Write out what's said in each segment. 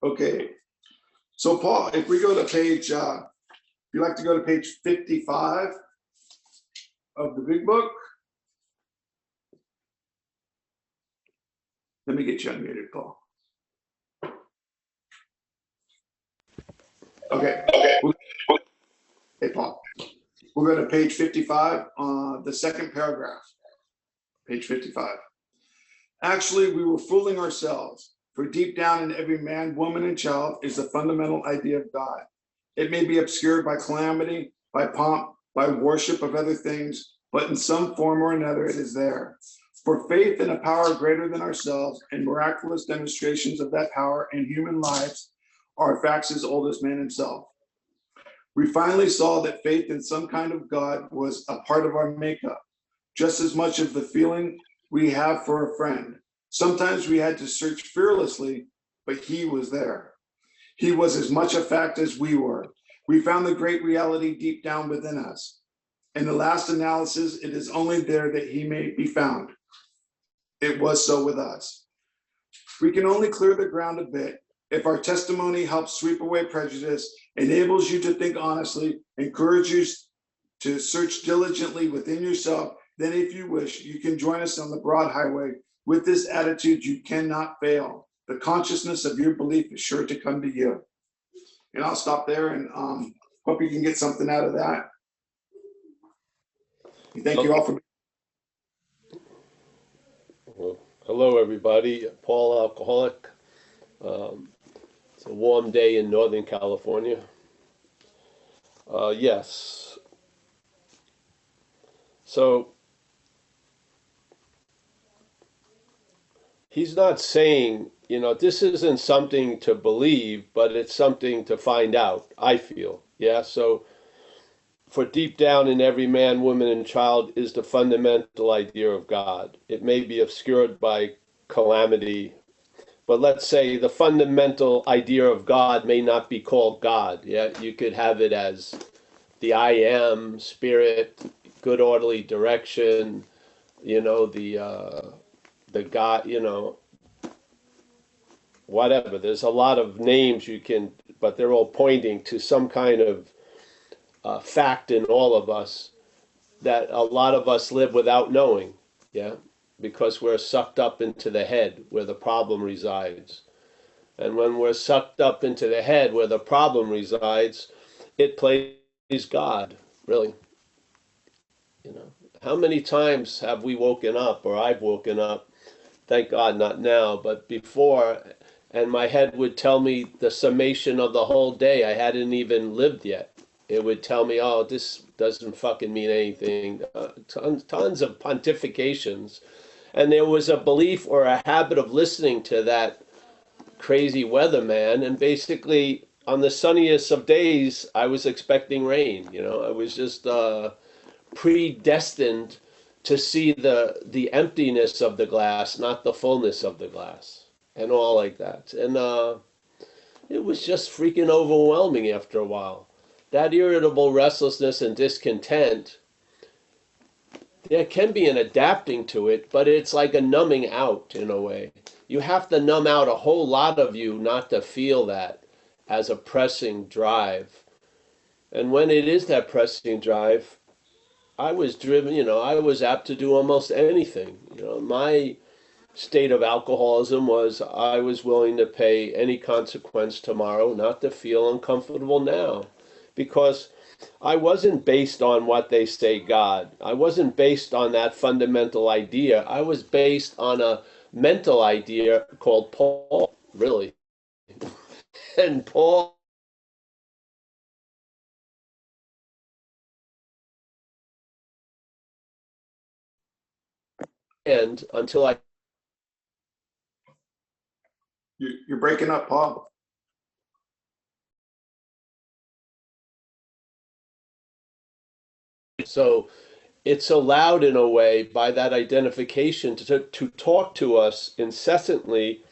Okay. So Paul, if we go to page, if you'd like to go to page 55 of the big book. Let me get you unmuted, Paul. Okay. Hey, Paul. We'll go to page 55, the second paragraph. Page 55. Actually, we were fooling ourselves, for deep down in every man, woman, and child is the fundamental idea of God. It may be obscured by calamity, by pomp, by worship of other things, but in some form or another it is there. For faith in a power greater than ourselves and miraculous demonstrations of that power in human lives are facts as old as man himself. We finally saw that faith in some kind of God was a part of our makeup, just as much of the feeling we have for a friend. Sometimes we had to search fearlessly, but he was there. He was as much a fact as we were. We found the great reality deep down within us. In the last analysis, it is only there that he may be found. It was so with us. We can only clear the ground a bit if our testimony helps sweep away prejudice, enables you to think honestly, encourages you to search diligently within yourself. Then if you wish, you can join us on the broad highway. With this attitude, you cannot fail. The consciousness of your belief is sure to come to you. And I'll stop there and hope you can get something out of that. Thank you all for. Well, hello, everybody. Paul, alcoholic. It's a warm day in Northern California. Yes. So he's not saying, this isn't something to believe, but it's something to find out, I feel. Yeah, so for deep down in every man, woman, and child is the fundamental idea of God. It may be obscured by calamity, but let's say the fundamental idea of God may not be called God. Yeah, you could have it as the I am, spirit, good orderly direction, the God, whatever. There's a lot of names you can, but they're all pointing to some kind of fact in all of us that a lot of us live without knowing, yeah, because we're sucked up into the head where the problem resides. And when we're sucked up into the head where the problem resides, it plays God, really. How many times have we woken up, or I've woken up, thank God not now, but before, and my head would tell me the summation of the whole day. I hadn't even lived yet. It would tell me, oh, this doesn't fucking mean anything. Tons of pontifications. And there was a belief or a habit of listening to that crazy weatherman. And basically, on the sunniest of days, I was expecting rain. I was just predestined to see the emptiness of the glass, not the fullness of the glass. And all like that. And it was just freaking overwhelming after a while. That irritable restlessness and discontent, there can be an adapting to it, but it's like a numbing out in a way. You have to numb out a whole lot of you not to feel that as a pressing drive. And when it is that pressing drive, I was driven, I was apt to do almost anything. My state of alcoholism was I was willing to pay any consequence tomorrow not to feel uncomfortable now. Because I wasn't based on what they say God. I wasn't based on that fundamental idea. I was based on a mental idea called Paul, really. And Paul and until I You're breaking up, Paul. So it's allowed in a way by that identification to talk to us incessantly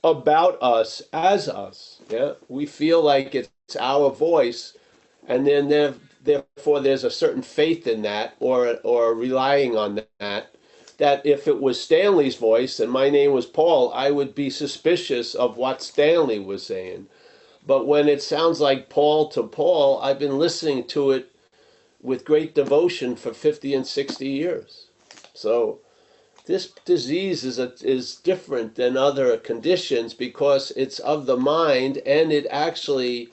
about us as us. Yeah, we feel like it's our voice, and then therefore there's a certain faith in that or relying on that. that if it was Stanley's voice and my name was Paul, I would be suspicious of what Stanley was saying. But when it sounds like Paul to Paul, I've been listening to it with great devotion for 50 and 60 years. So this disease is different than other conditions because it's of the mind, and it actually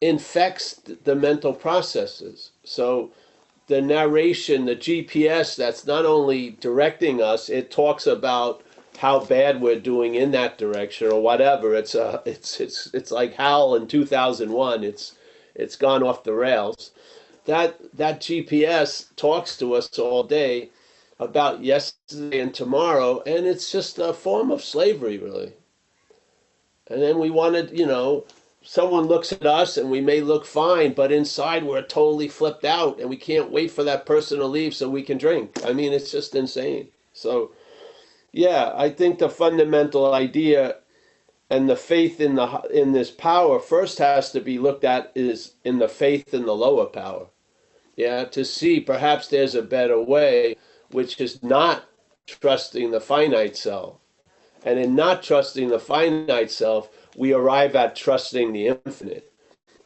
infects the mental processes. So the narration, the GPS that's not only directing us, it talks about how bad we're doing in that direction or whatever. It's like Hal in 2001. It's gone off the rails. That GPS talks to us all day about yesterday and tomorrow, and it's just a form of slavery, really. And then we wanted, someone looks at us and we may look fine, but inside we're totally flipped out and we can't wait for that person to leave so we can drink. I mean, it's just insane. So, yeah, I think the fundamental idea and the faith in this power first has to be looked at is in the faith in the lower power. Yeah, to see perhaps there's a better way, which is not trusting the finite self. And in not trusting the finite self, we arrive at trusting the infinite.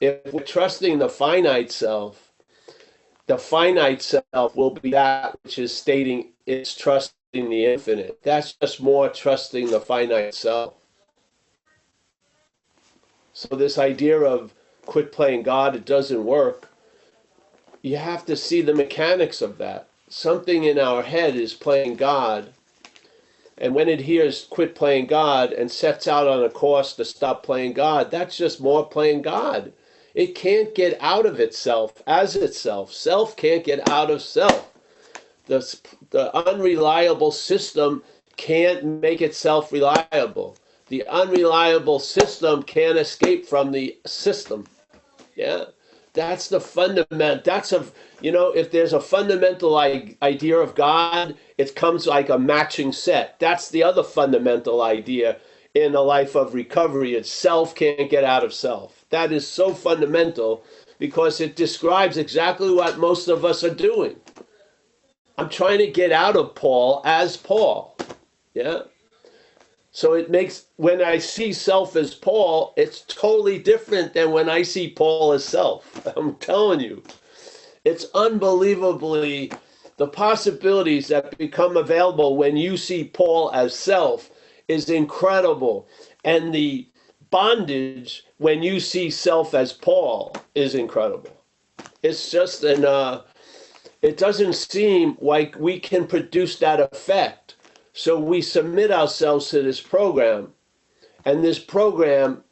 If we're trusting the finite self will be that which is stating it's trusting the infinite. That's just more trusting the finite self. So this idea of quit playing God, it doesn't work. You have to see the mechanics of that. Something in our head is playing God. And when it hears quit playing God and sets out on a course to stop playing God, that's just more playing God. It can't get out of itself as itself. Self can't get out of self. The unreliable system can't make itself reliable. The unreliable system can't escape from the system. Yeah. That's the fundament. If there's a fundamental idea of God, it comes like a matching set. That's the other fundamental idea in a life of recovery. It's self can't get out of self. That is so fundamental because it describes exactly what most of us are doing. I'm trying to get out of Paul as Paul. Yeah. So it makes, when I see self as Paul, it's totally different than when I see Paul as self. I'm telling you, it's unbelievably, the possibilities that become available when you see Paul as self is incredible. And the bondage when you see self as Paul is incredible. It's just it doesn't seem like we can produce that effect. So we submit ourselves to this program, and this program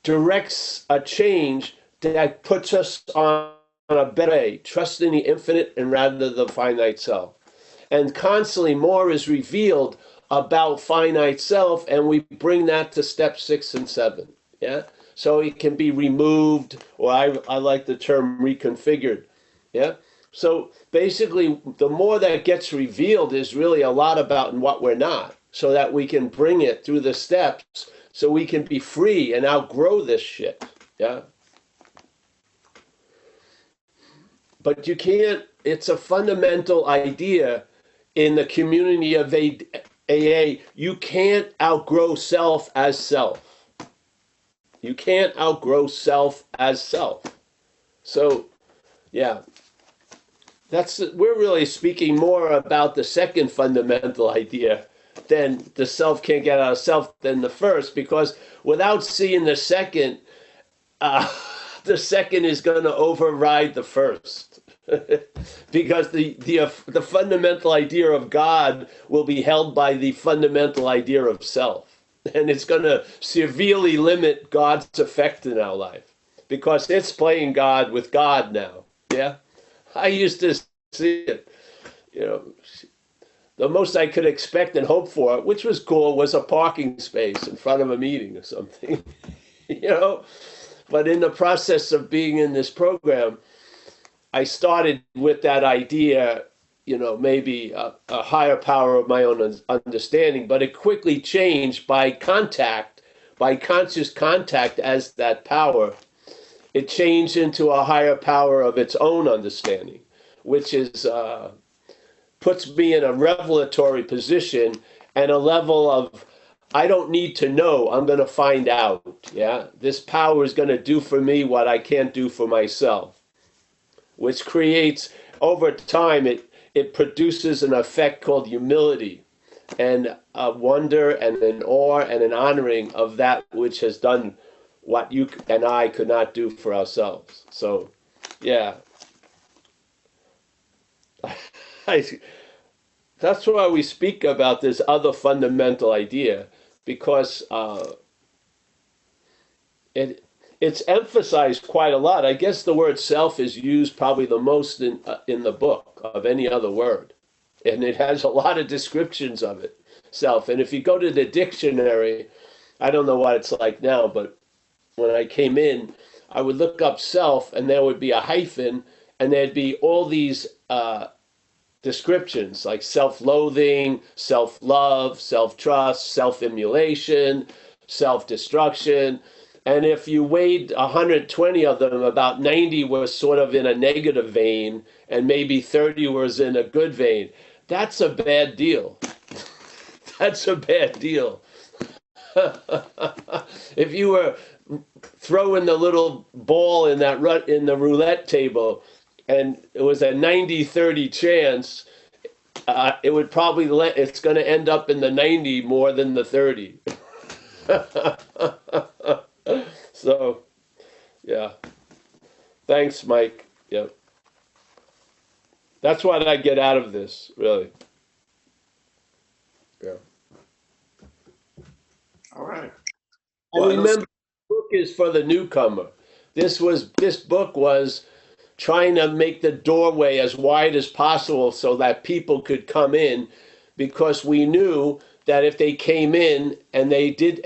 directs a change that puts us on a better way, trusting the infinite and rather the finite self. And constantly more is revealed about finite self, and we bring that to step 6 and 7. Yeah, so it can be removed, or I like the term reconfigured. Yeah. So basically, the more that gets revealed is really a lot about what we're not, so that we can bring it through the steps so we can be free and outgrow this shit. Yeah. But you can't, it's a fundamental idea in the community of AA. You can't outgrow self as self. You can't outgrow self as self. So, yeah. We're really speaking more about the second fundamental idea than the self can't get out of self than the first, because without seeing the second is going to override the first. Because the fundamental idea of God will be held by the fundamental idea of self. And it's going to severely limit God's effect in our life, because it's playing God with God now. Yeah. I used to see it, the most I could expect and hope for, which was cool, was a parking space in front of a meeting or something, But in the process of being in this program, I started with that idea, maybe a higher power of my own understanding, but it quickly changed by conscious contact as that power. It changed into a higher power of its own understanding, which is puts me in a revelatory position and a level of, I don't need to know, I'm going to find out. Yeah, this power is going to do for me what I can't do for myself, which creates, over time, it produces an effect called humility and a wonder and an awe and an honoring of that which has done what you and I could not do for ourselves. So, yeah, I, that's why we speak about this other fundamental idea, because it it's emphasized quite a lot. I guess the word self is used probably the most in the book of any other word, and it has a lot of descriptions of it, self. And if you go to the dictionary, I don't know what it's like now, but when I came in, I would look up self, and there would be a hyphen, and there'd be all these descriptions like self-loathing, self-love, self-trust, self-immolation, self-destruction. And if you weighed 120 of them, about 90 was sort of in a negative vein, and maybe 30 was in a good vein. That's a bad deal. That's a bad deal. If you were throwing the little ball in the roulette table, and it was a 90-30 chance, it would probably it's going to end up in the 90 more than the 30. So, yeah. Thanks, Mike. Yeah. That's what I get out of this, really. Yeah. All right. And remember, the book is for the newcomer. This book was trying to make the doorway as wide as possible so that people could come in, because we knew that if they came in and they did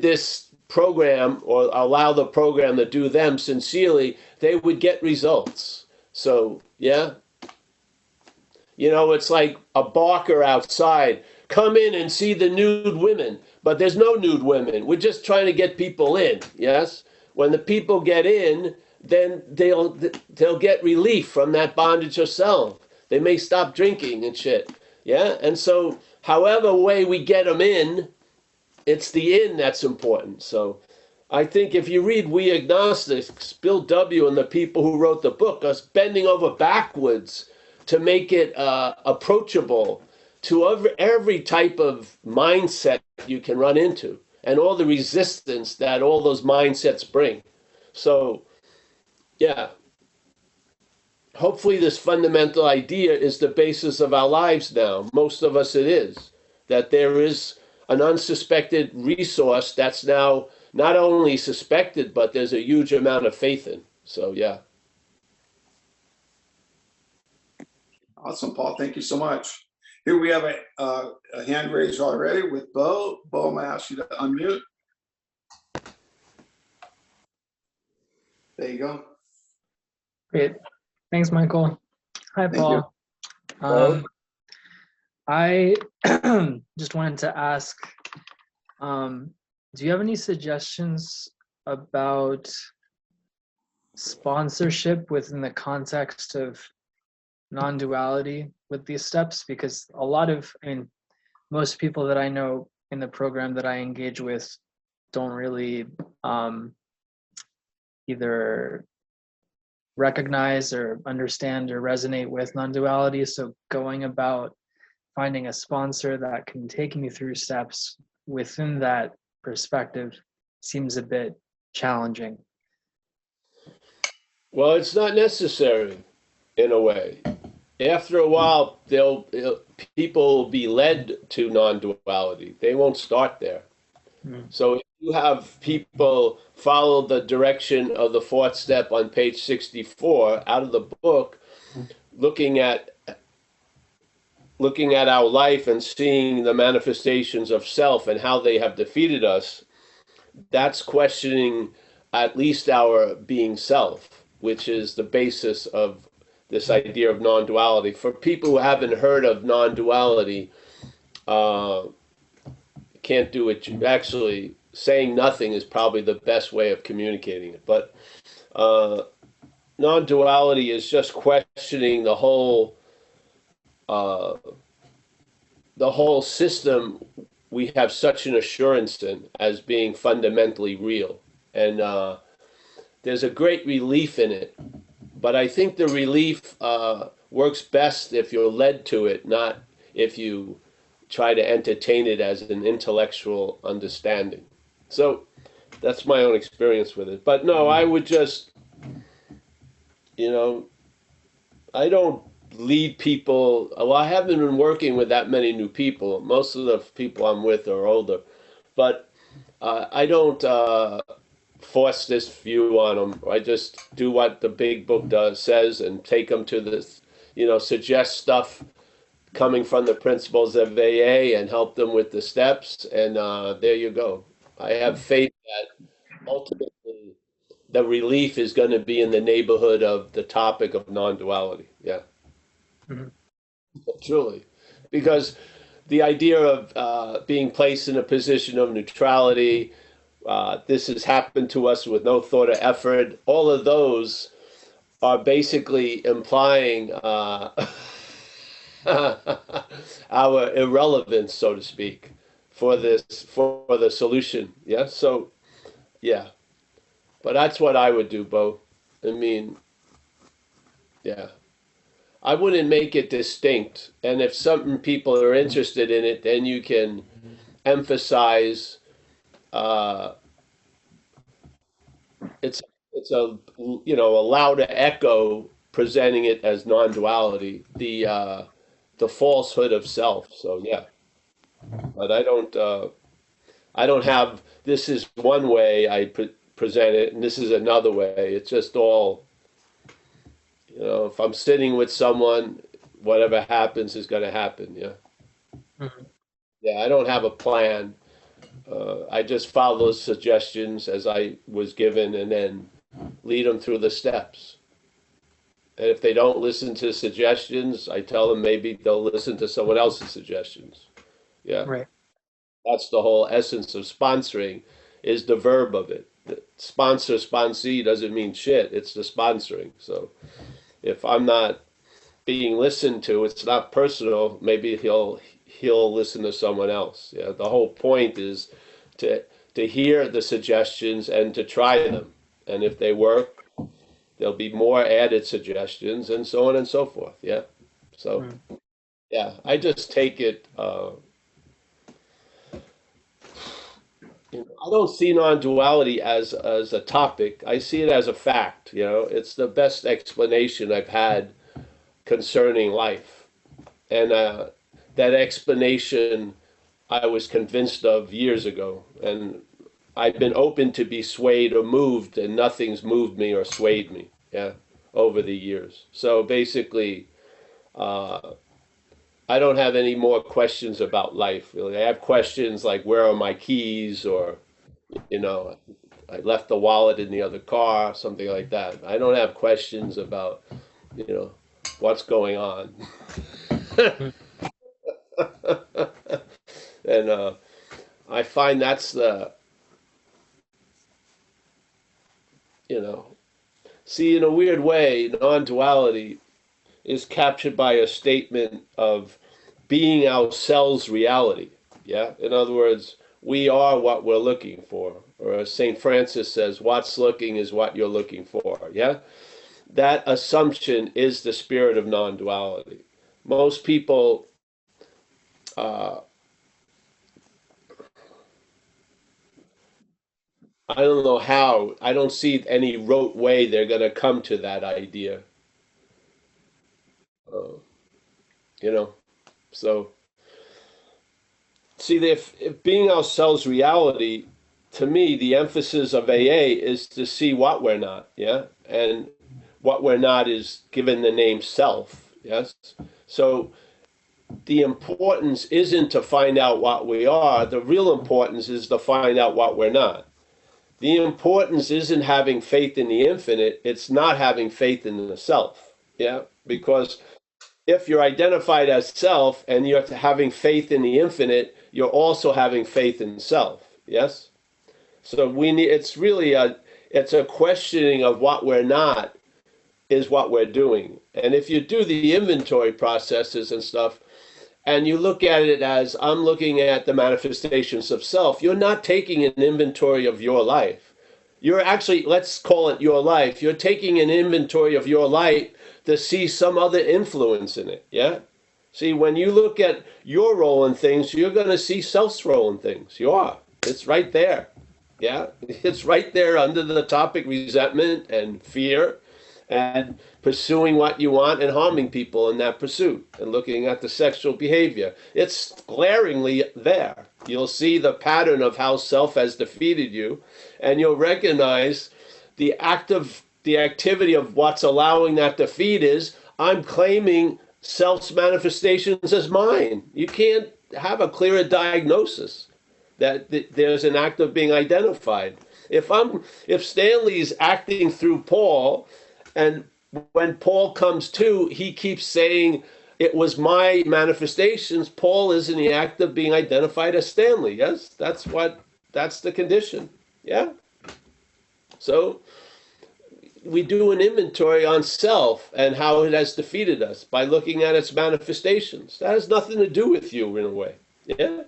this program, or allow the program to do them sincerely, they would get results. So, yeah. It's like a barker outside. Come in and see the nude women. But there's no nude women. We're just trying to get people in, yes? When the people get in, then they'll get relief from that bondage of self. They may stop drinking and shit, yeah? And so, however way we get them in, it's the in that's important. So I think if you read We Agnostics, Bill W. and the people who wrote the book are bending over backwards to make it approachable to every type of mindset you can run into, and all the resistance that all those mindsets bring. So, yeah, hopefully this fundamental idea is the basis of our lives now. Most of us it is, that there is an unsuspected resource that's now not only suspected, but there's a huge amount of faith in. So, yeah. Awesome, Paul. Thank you so much. Here we have a hand raised already with Bo. Bo, I'm going to ask you to unmute. There you go. Great. Thanks, Michael. Hi, Thank Paul. Hello. I just wanted to ask, do you have any suggestions about sponsorship within the context of non-duality with these steps? Because most people that I know in the program that I engage with don't really either recognize or understand or resonate with non-duality. So going about finding a sponsor that can take me through steps within that perspective seems a bit challenging. Well, it's not necessary in a way. After a while, people will be led to non-duality. They won't start there. So if you have people follow the direction of the fourth step on page 64 out of the book, looking at our life and seeing the manifestations of self and how they have defeated us, that's questioning at least our being self, which is the basis of this idea of non-duality. For people who haven't heard of non-duality, can't do it. Actually, saying nothing is probably the best way of communicating it. But non-duality is just questioning uh, the whole system we have such an assurance in as being fundamentally real. And there's a great relief in it. But I think the relief works best if you're led to it, not if you try to entertain it as an intellectual understanding. So that's my own experience with it. But no, I would just, you know, I don't lead people. Well, I haven't been working with that many new people. Most of the people I'm with are older. But I don't force this view on them. I just do what the big book says and take them to this, suggest stuff coming from the principles of AA and help them with the steps. And there you go. I have faith that ultimately the relief is going to be in the neighborhood of the topic of non-duality. Yeah, truly. Because the idea of being placed in a position of neutrality, this has happened to us with no thought or effort. All of those are basically implying our irrelevance, so to speak, for the solution. Yeah. So, yeah. But that's what I would do, Bo. I mean, yeah. I wouldn't make it distinct. And if some people are interested in it, then you can emphasize. Uh, it's a louder echo presenting it as non-duality, the falsehood of self. So yeah, but I don't have this is one way I present it and this is another way. It's just all, if I'm sitting with someone, whatever happens is going to happen. Yeah. Yeah, I don't have a plan. I just follow suggestions as I was given and then lead them through the steps. And if they don't listen to suggestions, I tell them maybe they'll listen to someone else's suggestions. Yeah. Right. That's the whole essence of sponsoring, is the verb of it. The sponsor, sponsee doesn't mean shit. It's the sponsoring. So if I'm not being listened to, it's not personal. Maybe he'll listen to someone else. Yeah. The whole point is to hear the suggestions and to try them. And if they work, there'll be more added suggestions and so on and so forth. Yeah. So, yeah, I just take it. I don't see non-duality as a topic. I see it as a fact. It's the best explanation I've had concerning life, and that explanation I was convinced of years ago, and I've been open to be swayed or moved, and nothing's moved me or swayed me, yeah, over the years. So basically, I don't have any more questions about life, really. I have questions like, where are my keys? Or, I left the wallet in the other car, something like that. I don't have questions about, what's going on. And I find that's see, in a weird way, non-duality is captured by a statement of being ourselves reality. Yeah? In other words, we are what we're looking for. Or as St. Francis says, what's looking is what you're looking for. Yeah? That assumption is the spirit of non-duality. Most people I don't know how. I don't see any rote way they're going to come to that idea. Uh, you know, so see, if being ourselves reality, to me, the emphasis of AA is to see what we're not. Yeah, and what we're not is given the name self. Yes, so the importance isn't to find out what we are. The real importance is to find out what we're not. The importance isn't having faith in the infinite, it's not having faith in the self. Yeah? Because if you're identified as self and you're having faith in the infinite, you're also having faith in self. Yes? So it's really it's a questioning of what we're not is what we're doing. And if you do the inventory processes and stuff, and you look at it as I'm looking at the manifestations of self, you're not taking an inventory of your life. You're actually, let's call it your life. You're taking an inventory of your life to see some other influence in it. Yeah? See, when you look at your role in things, you're going to see self's role in things. You are. It's right there. Yeah? It's right there under the topic resentment and fear and pursuing what you want and harming people in that pursuit and looking at the sexual behavior. It's glaringly there. You'll see the pattern of how self has defeated you, and you'll recognize the activity of what's allowing that defeat is I'm claiming self's manifestations as mine. You can't have a clearer diagnosis that there's an act of being identified. If Stanley's acting through Paul, and when Paul comes to, he keeps saying it was my manifestations, Paul is in the act of being identified as Stanley. Yes, that's the condition. Yeah. So we do an inventory on self and how it has defeated us by looking at its manifestations. That has nothing to do with you in a way. Yeah?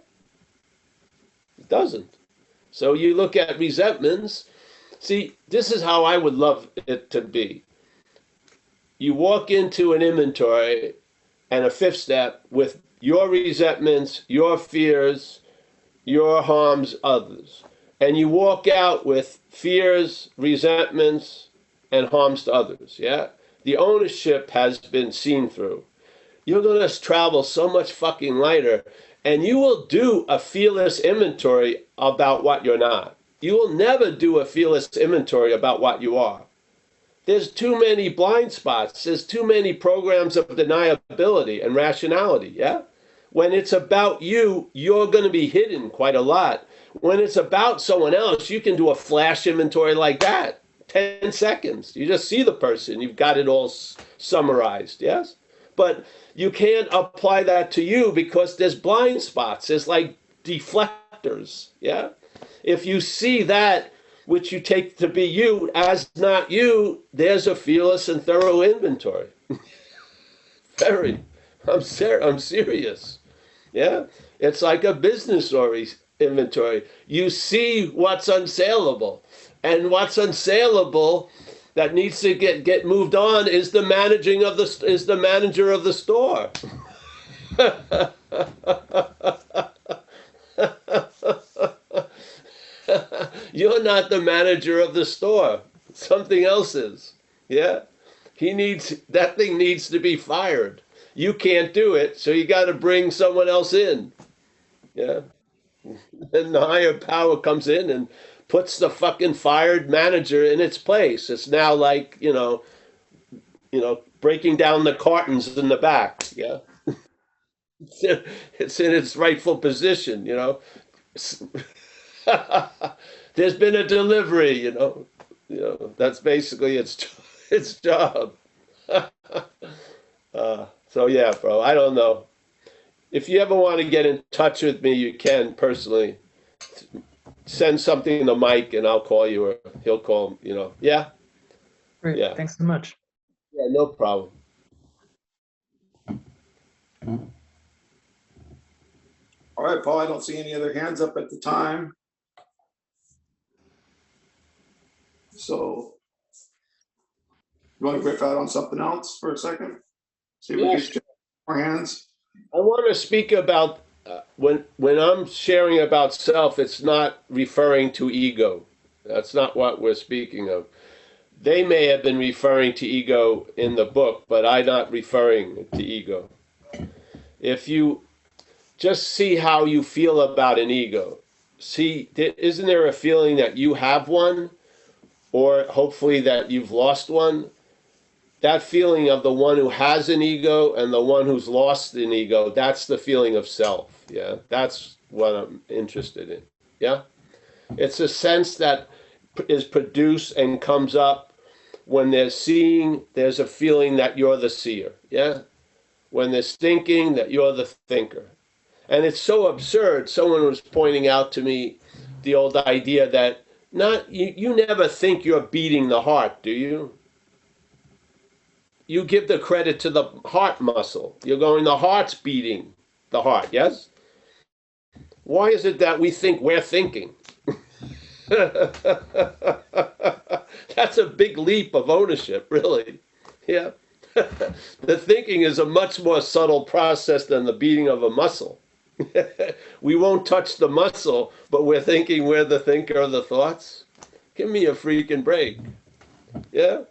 It doesn't. So you look at resentments. See, this is how I would love it to be. You walk into an inventory and a fifth step with your resentments, your fears, your harms others. And you walk out with fears, resentments, and harms to others. Yeah? The ownership has been seen through. You're going to travel so much fucking lighter, and you will do a fearless inventory about what you're not. You will never do a fearless inventory about what you are. There's too many blind spots. There's too many programs of deniability and rationality, yeah? When it's about you, you're going to be hidden quite a lot. When it's about someone else, you can do a flash inventory like that. 10 seconds. You just see the person. You've got it all summarized, yes? But you can't apply that to you because there's blind spots. There's like deflectors, yeah? If you see that which you take to be you as not you, there's a fearless and thorough inventory. Very. I'm serious. Yeah? It's like a business inventory. You see what's unsaleable. And what's unsaleable that needs to get moved on is the manager of the store. You're not the manager of the store. Something else is. Yeah? That thing needs to be fired. You can't do it, so you got to bring someone else in. Yeah? And the higher power comes in and puts the fucking fired manager in its place. It's now like, breaking down the cartons in the back. Yeah? It's in its rightful position, There's been a delivery, that's basically its job. So yeah, bro, I don't know. If you ever want to get in touch with me, you can personally send something to Mike and I'll call you or he'll call, Yeah. Great. Yeah. Thanks so much. Yeah, no problem. All right, Paul, I don't see any other hands up at the time. So you want to riff out on something else for a second? See if we Yes. get more hands. I want to speak about when I'm sharing about self, it's not referring to ego. That's not what we're speaking of. They may have been referring to ego in the book, but I'm not referring to ego. If you just see how you feel about an ego, isn't there a feeling that you have one, or hopefully that you've lost one? That feeling of the one who has an ego and the one who's lost an ego, that's the feeling of self. Yeah, that's what I'm interested in. Yeah, it's a sense that is produced and comes up when there's seeing, there's a feeling that you're the seer. Yeah, when there's thinking, that you're the thinker. And it's so absurd. Someone was pointing out to me the old idea that you never think you're beating the heart, do you? you give the credit to the heart muscle. You're going, the heart's beating the heart, yes? Why is it that we think we're thinking? That's a big leap of ownership, really. Yeah. The thinking is a much more subtle process than the beating of a muscle. We won't touch the muscle, but we're thinking we're the thinker of the thoughts. Give me a freaking break. Yeah?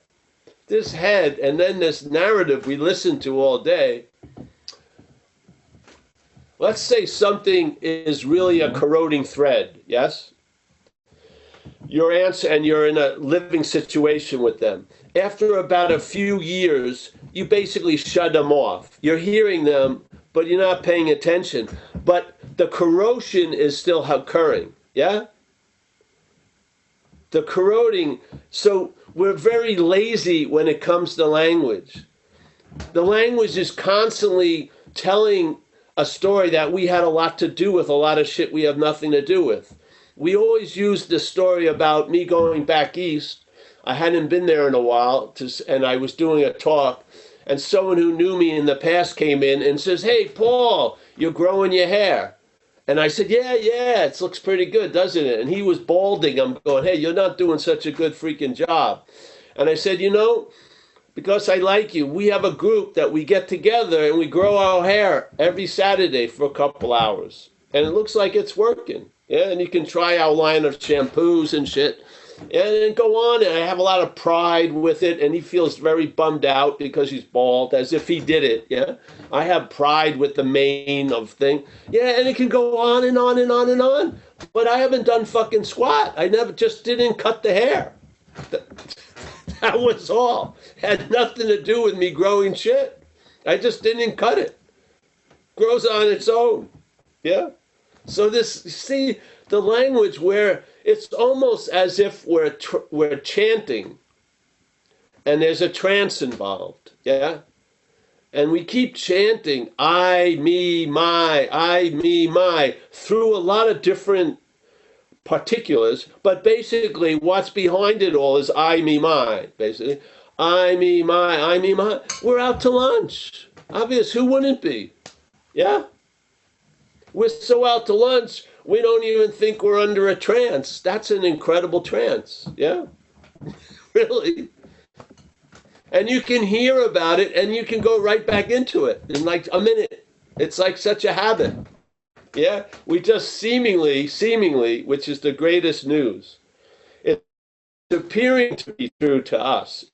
This head and then this narrative we listen to all day. Let's say something is really a corroding thread, yes? Your answer, and you're in a living situation with them. After about a few years, you basically shut them off. You're hearing them, but you're not paying attention. But the corrosion is still occurring, yeah? The corroding, so we're very lazy when it comes to language. The language is constantly telling a story that we had a lot to do with, a lot of shit we have nothing to do with. We always use the story about me going back east. I hadn't been there in a while, and I was doing a talk, and someone who knew me in the past came in and says, "Hey, Paul, you're growing your hair." And I said, yeah, it looks pretty good, doesn't it? And he was balding. I'm going, "Hey, you're not doing such a good freaking job." And I said, because I like you, we have a group that we get together and we grow our hair every Saturday for a couple hours. And it looks like it's working. Yeah, and you can try our line of shampoos and shit. And then go on, and I have a lot of pride with it, and he feels very bummed out because he's bald, as if he did it, yeah? I have pride with the mane of thing. Yeah, and it can go on and on and on and on. But I haven't done fucking squat. I just didn't cut the hair. That was all. Had nothing to do with me growing shit. I just didn't cut it. Grows on its own, yeah? So see, the language where it's almost as if we're chanting and there's a trance involved, yeah? And we keep chanting, I, me, my, through a lot of different particulars, but basically what's behind it all is I, me, my, basically. I, me, my. We're out to lunch. Obvious, who wouldn't be? Yeah? We're so out to lunch, we don't even think we're under a trance. That's an incredible trance, yeah? Really? And you can hear about it, and you can go right back into it in like a minute. It's like such a habit, yeah? We just seemingly, which is the greatest news, it's appearing to be true to us.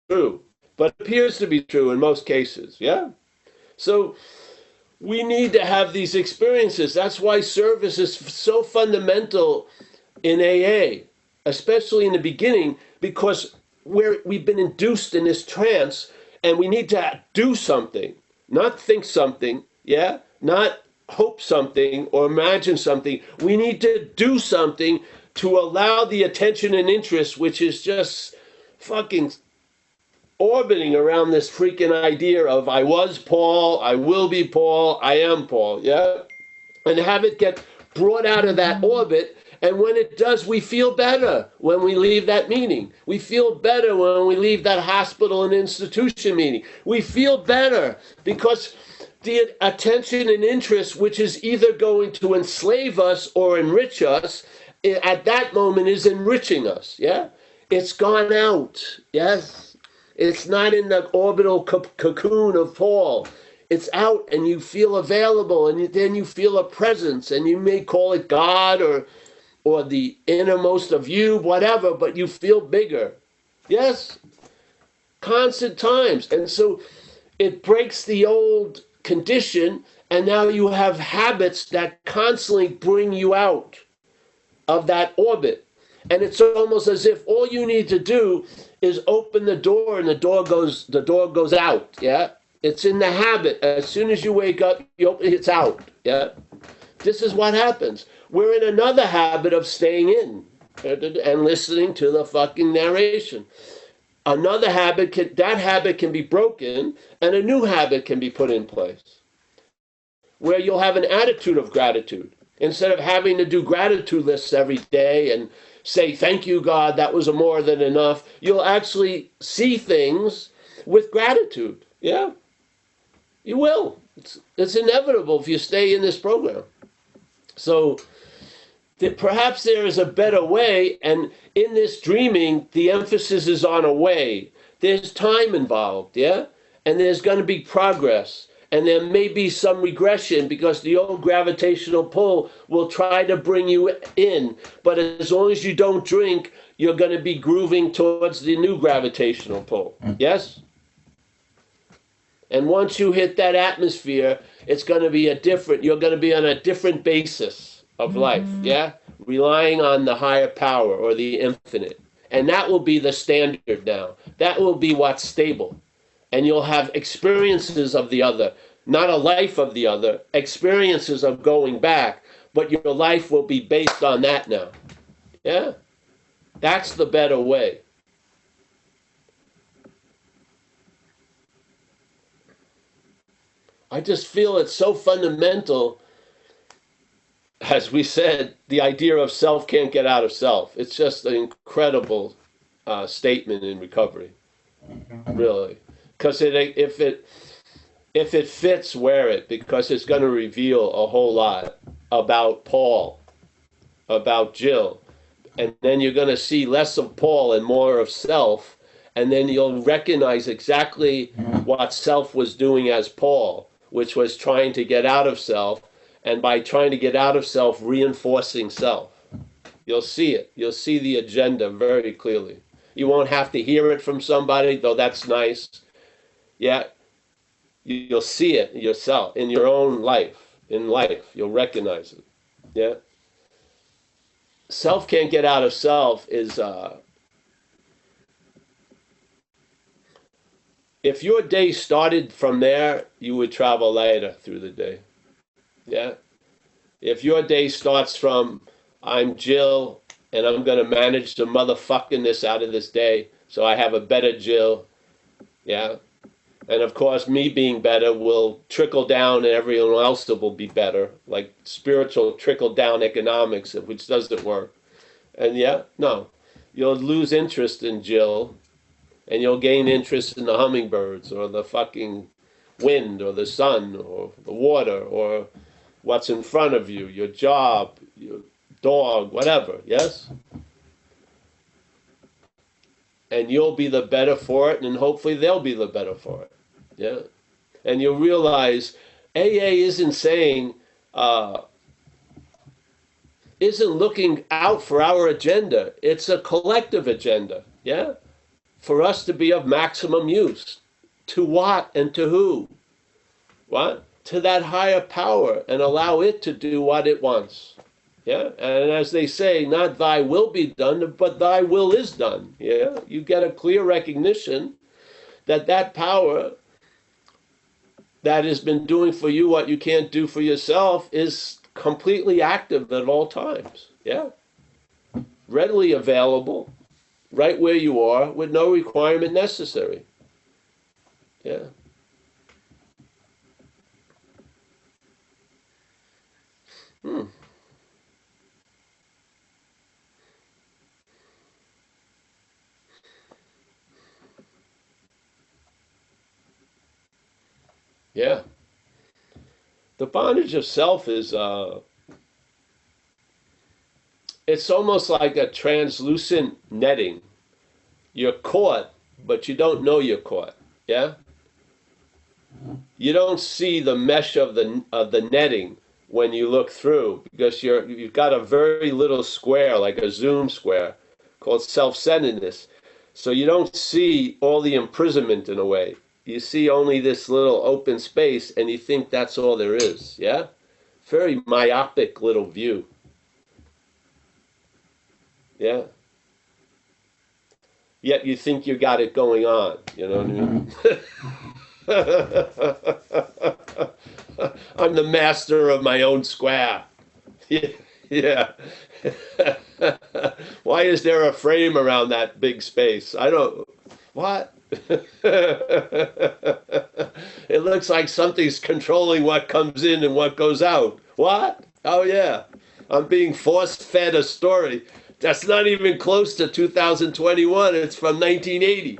True, but appears to be true in most cases, yeah? So we need to have these experiences. That's why service is so fundamental in AA, especially in the beginning, because we've been induced in this trance, and we need to do something, not think something, yeah? Not hope something or imagine something. We need to do something to allow the attention and interest, which is just fucking orbiting around this freaking idea of I was Paul, I will be Paul, I am Paul, yeah? And have it get brought out of that orbit, and when it does, we feel better when we leave that meeting. We feel better when we leave that hospital and institution meeting. We feel better because the attention and interest, which is either going to enslave us or enrich us, at that moment is enriching us, yeah? It's gone out, yes? It's not in the orbital cocoon of Paul. It's out, and you feel available, and then you feel a presence, and you may call it God or the innermost of you, whatever, but you feel bigger. Yes? Constant times. And so it breaks the old condition, and now you have habits that constantly bring you out of that orbit. And it's almost as if all you need to do is open the door, and the door goes out, yeah? It's in the habit. As soon as you wake up, it's out, yeah? This is what happens. We're in another habit of staying in and listening to the fucking narration. Another habit, that habit can be broken, and a new habit can be put in place, where you'll have an attitude of gratitude. Instead of having to do gratitude lists every day and say, thank you, God, that was more than enough. You'll actually see things with gratitude. Yeah, you will. It's inevitable if you stay in this program. So perhaps there is a better way, and in this dreaming, the emphasis is on a way. There's time involved, yeah? And there's going to be progress. And there may be some regression because the old gravitational pull will try to bring you in. But as long as you don't drink, you're going to be grooving towards the new gravitational pull. Yes? And once you hit that atmosphere, it's going to be you're going to be on a different basis of life. Yeah? Relying on the higher power or the infinite. And that will be the standard now. That will be what's stable. And you'll have experiences of the other, not a life of the other, experiences of going back, but your life will be based on that now. Yeah? That's the better way. I just feel it's so fundamental. As we said, the idea of self can't get out of self. It's just an incredible statement in recovery, really. Because if it fits, wear it, because it's going to reveal a whole lot about Paul, about Jill. And then you're going to see less of Paul and more of self. And then you'll recognize exactly what self was doing as Paul, which was trying to get out of self. And by trying to get out of self, reinforcing self. You'll see it. You'll see the agenda very clearly. You won't have to hear it from somebody, though that's nice. Yeah, you'll see it yourself in your own life. In life, you'll recognize it. Yeah. Self can't get out of self is, if your day started from there, you would travel lighter through the day. Yeah. If your day starts from, I'm Jill, and I'm going to manage the motherfuckingness out of this day, so I have a better Jill. Yeah. And of course, me being better will trickle down and everyone else will be better, like spiritual trickle down economics, which doesn't work. And yeah, no, you'll lose interest in Jill and you'll gain interest in the hummingbirds or the fucking wind or the sun or the water or what's in front of you, your job, your dog, whatever, yes? And you'll be the better for it, and hopefully they'll be the better for it. Yeah? And you'll realize AA isn't saying, isn't looking out for our agenda. It's a collective agenda, yeah? For us to be of maximum use. To what and to who? What? To that higher power, and allow it to do what it wants. Yeah, and as they say, not thy will be done, but thy will is done. Yeah, you get a clear recognition that that power that has been doing for you what you can't do for yourself is completely active at all times. Yeah, readily available, right where you are, with no requirement necessary. Yeah. Yeah. The bondage of self is, it's almost like a translucent netting. You're caught, but you don't know you're caught. Yeah? You don't see the mesh of the netting when you look through, because you've got a very little square, like a zoom square, called self-centeredness. So you don't see all the imprisonment in a way. You see only this little open space, and you think that's all there is, yeah? Very myopic little view. Yeah? Yet you think you got it going on, you know what I mean? I'm the master of my own square. Yeah. Why is there a frame around that big space? I don't... What? It looks like something's controlling what comes in and what goes out. What? Oh, yeah. I'm being force-fed a story That's not even close to 2021. It's from 1980.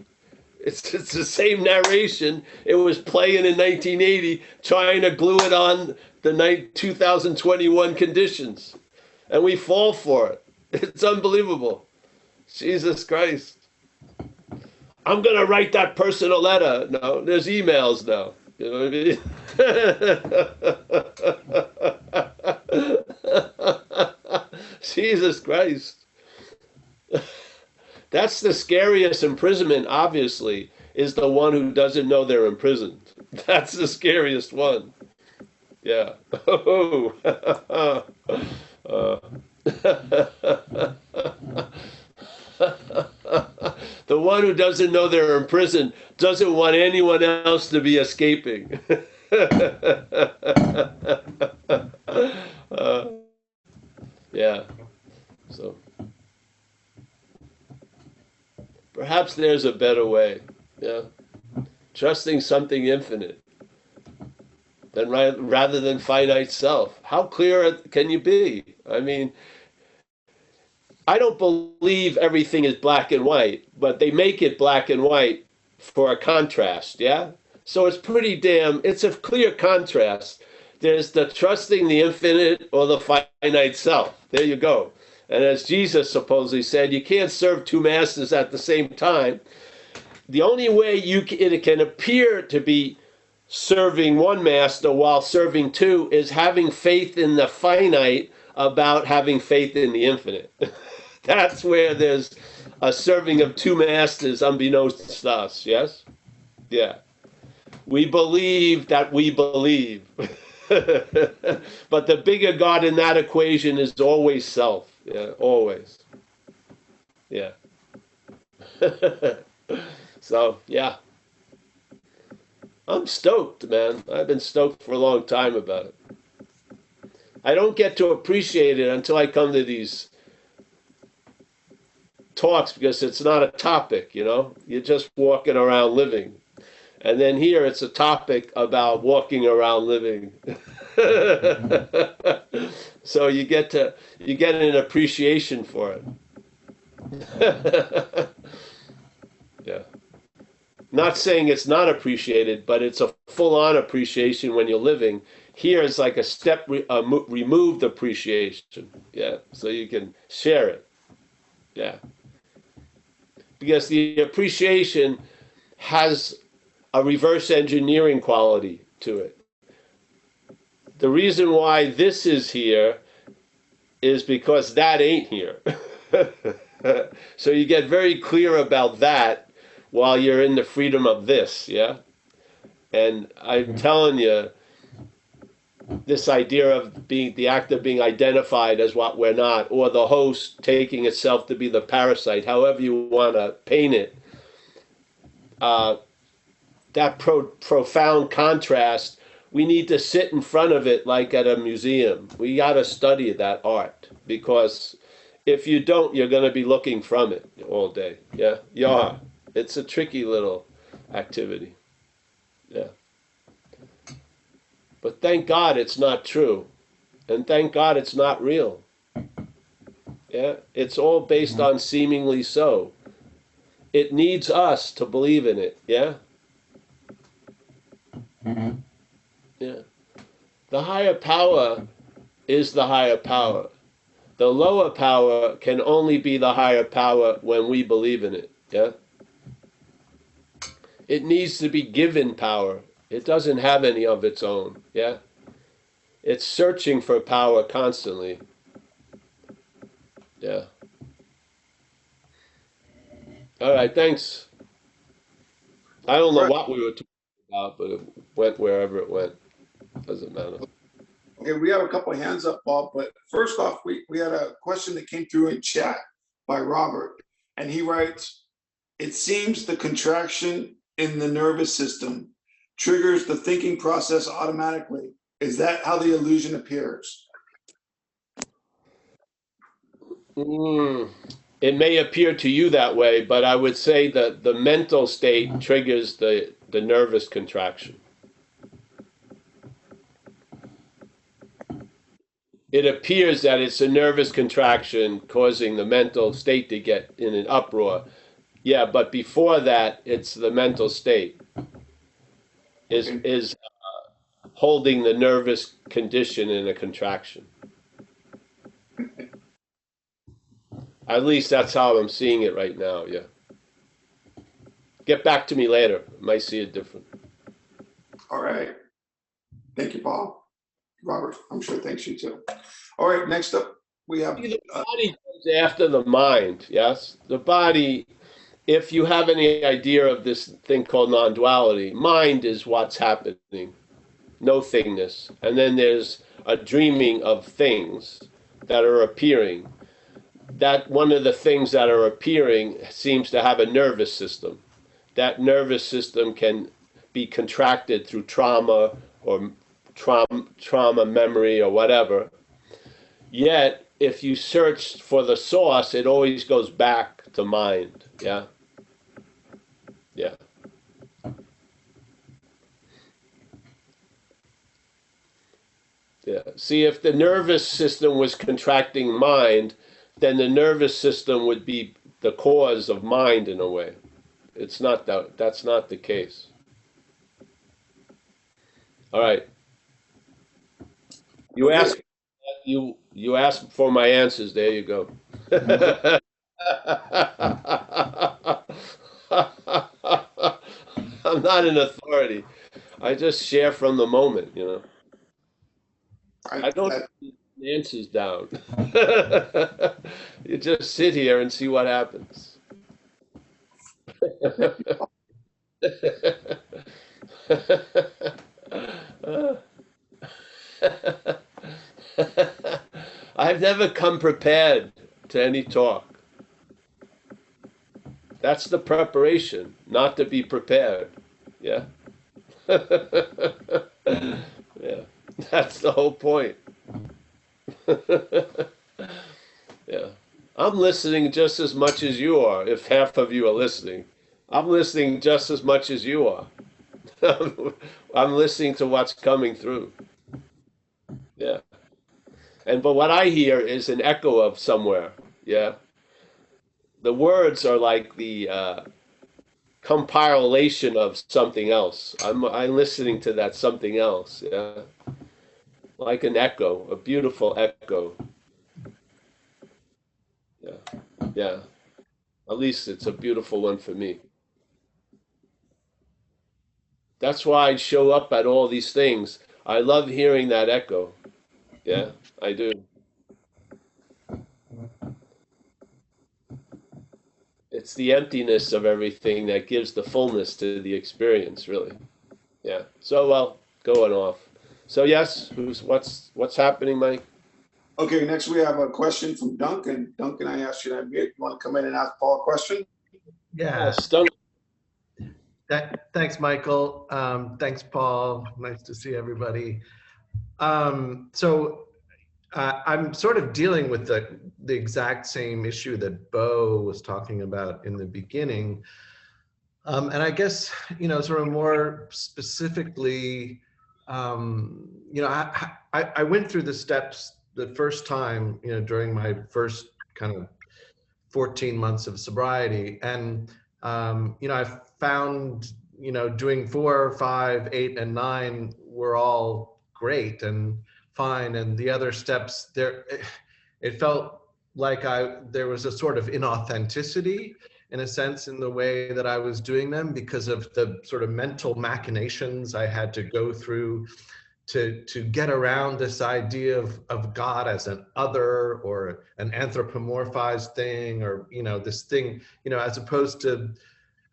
It's the same narration. It was playing in 1980, trying to glue it on the 2021 conditions. And we fall for it. It's unbelievable. Jesus Christ. I'm going to write that person a letter. No, there's emails now. You know what I mean? Jesus Christ. That's the scariest imprisonment, obviously, is the one who doesn't know they're imprisoned. That's the scariest one. Yeah. Oh. The one who doesn't know they're in prison doesn't want anyone else to be escaping. Yeah. So perhaps there's a better way. Yeah. Trusting something infinite than rather than finite self. How clear can you be? I mean, I don't believe everything is black and white, but they make it black and white for a contrast, yeah? So it's a clear contrast. There's the trusting the infinite or the finite self. There you go. And as Jesus supposedly said, you can't serve two masters at the same time. The only way it can appear to be serving one master while serving two is having faith in the finite about having faith in the infinite. That's where there's a serving of two masters unbeknownst to us, yes? Yeah. We believe that we believe. But the bigger God in that equation is always self. Yeah, always. Yeah. So, yeah. I'm stoked, man. I've been stoked for a long time about it. I don't get to appreciate it until I come to these talks because it's not a topic, you know? You're just walking around living. And then here it's a topic about walking around living. So you get an appreciation for it. Yeah. Not saying it's not appreciated, but it's a full-on appreciation when you're living. Here it's like a step removed appreciation. Yeah. So you can share it. Yeah. Because the appreciation has a reverse engineering quality to it. The reason why this is here is because that ain't here. So you get very clear about that while you're in the freedom of this, yeah? And I'm telling you, this idea of being the act of being identified as what we're not, or the host taking itself to be the parasite, however you want to paint it, that profound contrast, we need to sit in front of it like at a museum. We got to study that art, because if you don't, you're going to be looking from it all day. Yeah, you are. It's a tricky little activity. Yeah. But thank God it's not true. And thank God it's not real. Yeah, it's all based on seemingly so. It needs us to believe in it. Yeah. Mm-hmm. Yeah. The higher power is the higher power. The lower power can only be the higher power when we believe in it. Yeah. It needs to be given power. It doesn't have any of its own. Yeah. It's searching for power constantly. Yeah. All right. Thanks. I don't know what we were talking about, but it went wherever it went. Doesn't matter. Okay, we have a couple of hands up, Bob, but first off, we had a question that came through in chat by Robert, and he writes, it seems the contraction in the nervous system triggers the thinking process automatically. Is that how the illusion appears? It may appear to you that way, but I would say that the mental state triggers the nervous contraction. it appears that it's a nervous contraction causing the mental state to get in an uproar. Yeah, but before that, it's the mental state is holding the nervous condition in a contraction. At least that's how I'm seeing it right now. Yeah. Get back to me later. Might see it different. All right. Thank you, Paul. Robert, I'm sure thanks you too. All right, next up, we have. The body comes after the mind, yes? The body, if you have any idea of this thing called non-duality, mind is what's happening, no thingness. And then there's a dreaming of things that are appearing. That one of the things that are appearing seems to have a nervous system. That nervous system can be contracted through trauma or trauma memory or whatever. Yet, if you search for the source, it always goes back to mind. Yeah? Yeah. Yeah. See, if the nervous system was contracting mind, then the nervous system would be the cause of mind in a way. It's not that. That's not the case. All right. You asked. You asked for my answers. There you go. I'm not an authority. I just share from the moment, you know. I don't have answers down. You just sit here and see what happens. I've never come prepared to any talk. That's the preparation, not to be prepared. Yeah. Yeah. That's the whole point. Yeah. I'm listening just as much as you are, if half of you are listening. I'm listening just as much as you are. I'm listening to what's coming through. Yeah. But what I hear is an echo of somewhere. Yeah. The words are like the compilation of something else. I'm listening to that something else. Yeah. Like an echo, a beautiful echo. Yeah. Yeah. At least it's a beautiful one for me. That's why I show up at all these things. I love hearing that echo. Yeah, I do. It's the emptiness of everything that gives the fullness to the experience, really. Yeah. So, well, going off. So, yes, what's happening, Mike? Okay, next we have a question from Duncan. Duncan, I asked you to unmute. You want to come in and ask Paul a question? Yeah. Thanks, Michael. Thanks, Paul. Nice to see everybody. So I'm sort of dealing with the exact same issue that Bo was talking about in the beginning. And I guess, sort of more specifically, I went through the steps the first time, during my first kind of 14 months of sobriety. And, I found, doing 4, 5, 8, and 9 were all great and fine. And the other steps there, it felt like there was a sort of inauthenticity in a sense in the way that I was doing them because of the sort of mental machinations I had to go through to get around this idea of God as an other or an anthropomorphized thing, or this thing, as opposed to,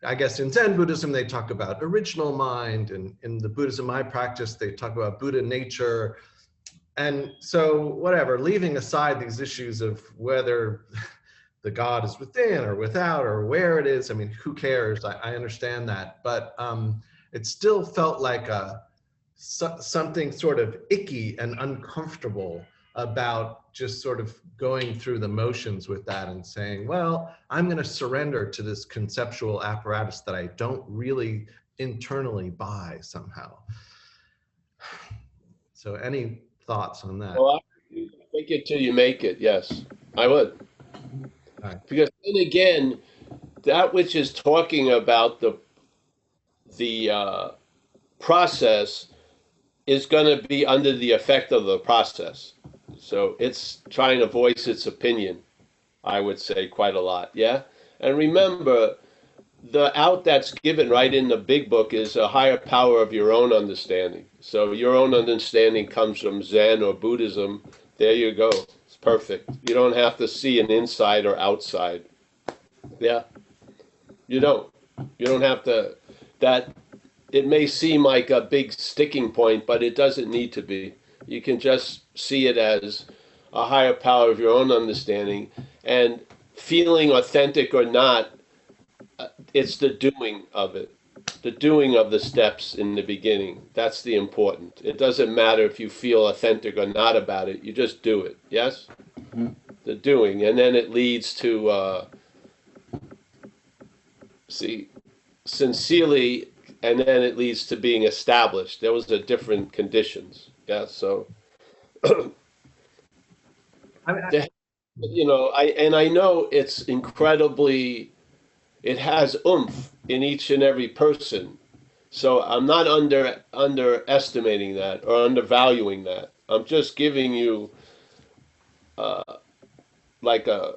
I guess in Zen Buddhism they talk about original mind, and in the Buddhism I practice they talk about Buddha nature. And so whatever, leaving aside these issues of whether the God is within or without or where it is, I mean, who cares? I understand that, but it still felt like something sort of icky and uncomfortable about just sort of going through the motions with that and saying, well, I'm going to surrender to this conceptual apparatus that I don't really internally buy somehow. So any thoughts on that? Well, I Fake it till you make it. Yes, I would. All right. Because then again, that which is talking about the process is going to be under the effect of the process. So it's trying to voice its opinion, I would say, quite a lot. Yeah. And remember, the out that's given right in the big book is a higher power of your own understanding. So your own understanding comes from Zen or Buddhism. There you go. It's perfect. You don't have to see an inside or outside. Yeah. You don't. You don't have to. That it may seem like a big sticking point, but it doesn't need to be. You can just see it as a higher power of your own understanding, and feeling authentic or not, it's the doing of it, the doing of the steps in the beginning. That's the important. It doesn't matter if you feel authentic or not about it. You just do it. Yes, the doing, and then it leads to sincerely, and then it leads to being established. There was the different conditions. Yeah, so I mean, I know it's incredibly. It has oomph in each and every person. So I'm not underestimating that or undervaluing that. I'm just giving you like a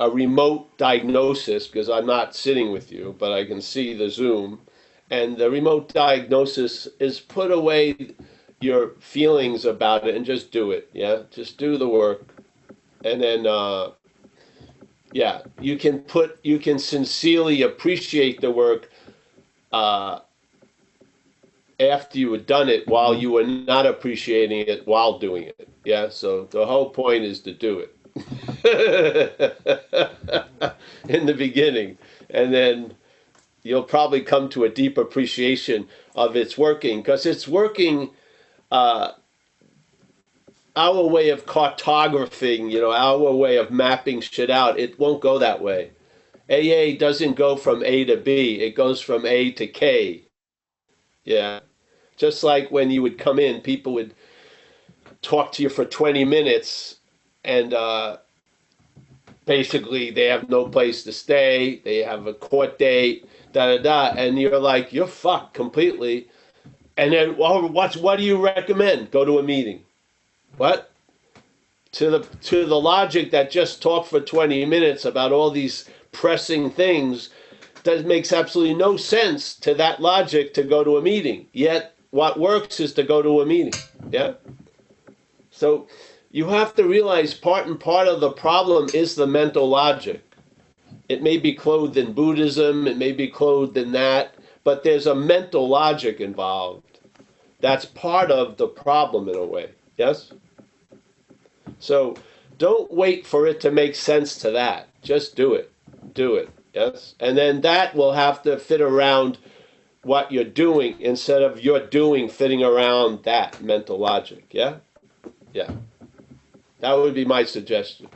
remote diagnosis because I'm not sitting with you, but I can see the Zoom. And the remote diagnosis is put away your feelings about it and just do it. Yeah, just do the work. And then, yeah, you can sincerely appreciate the work after you had done it while you were not appreciating it while doing it. Yeah, so the whole point is to do it in the beginning, and then you'll probably come to a deep appreciation of its working, because it's working. Our way of cartographing, our way of mapping shit out, it won't go that way. AA doesn't go from A to B, it goes from A to K. Yeah. Just like when you would come in, people would talk to you for 20 minutes and basically they have no place to stay, they have a court date, da da da, and you're like, you're fucked completely. And then, well, what do you recommend? Go to a meeting. What? To the logic that just talked for 20 minutes about all these pressing things, that makes absolutely no sense to that logic to go to a meeting. Yet what works is to go to a meeting. Yeah? So you have to realize part of the problem is the mental logic. It may be clothed in Buddhism, it may be clothed in that, but there's a mental logic involved. That's part of the problem in a way. Yes? So don't wait for it to make sense to that. Just do it. Do it. Yes? And then that will have to fit around what you're doing instead of your doing fitting around that mental logic. Yeah? Yeah. That would be my suggestion.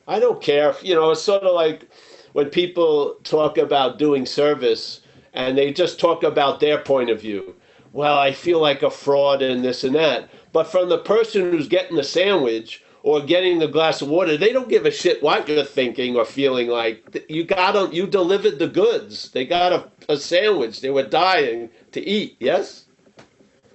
I don't care. It's sort of like when people talk about doing service and they just talk about their point of view. Well, I feel like a fraud and this and that. But from the person who's getting the sandwich or getting the glass of water, they don't give a shit what you're thinking or feeling like. You delivered the goods. They got a sandwich. They were dying to eat, yes?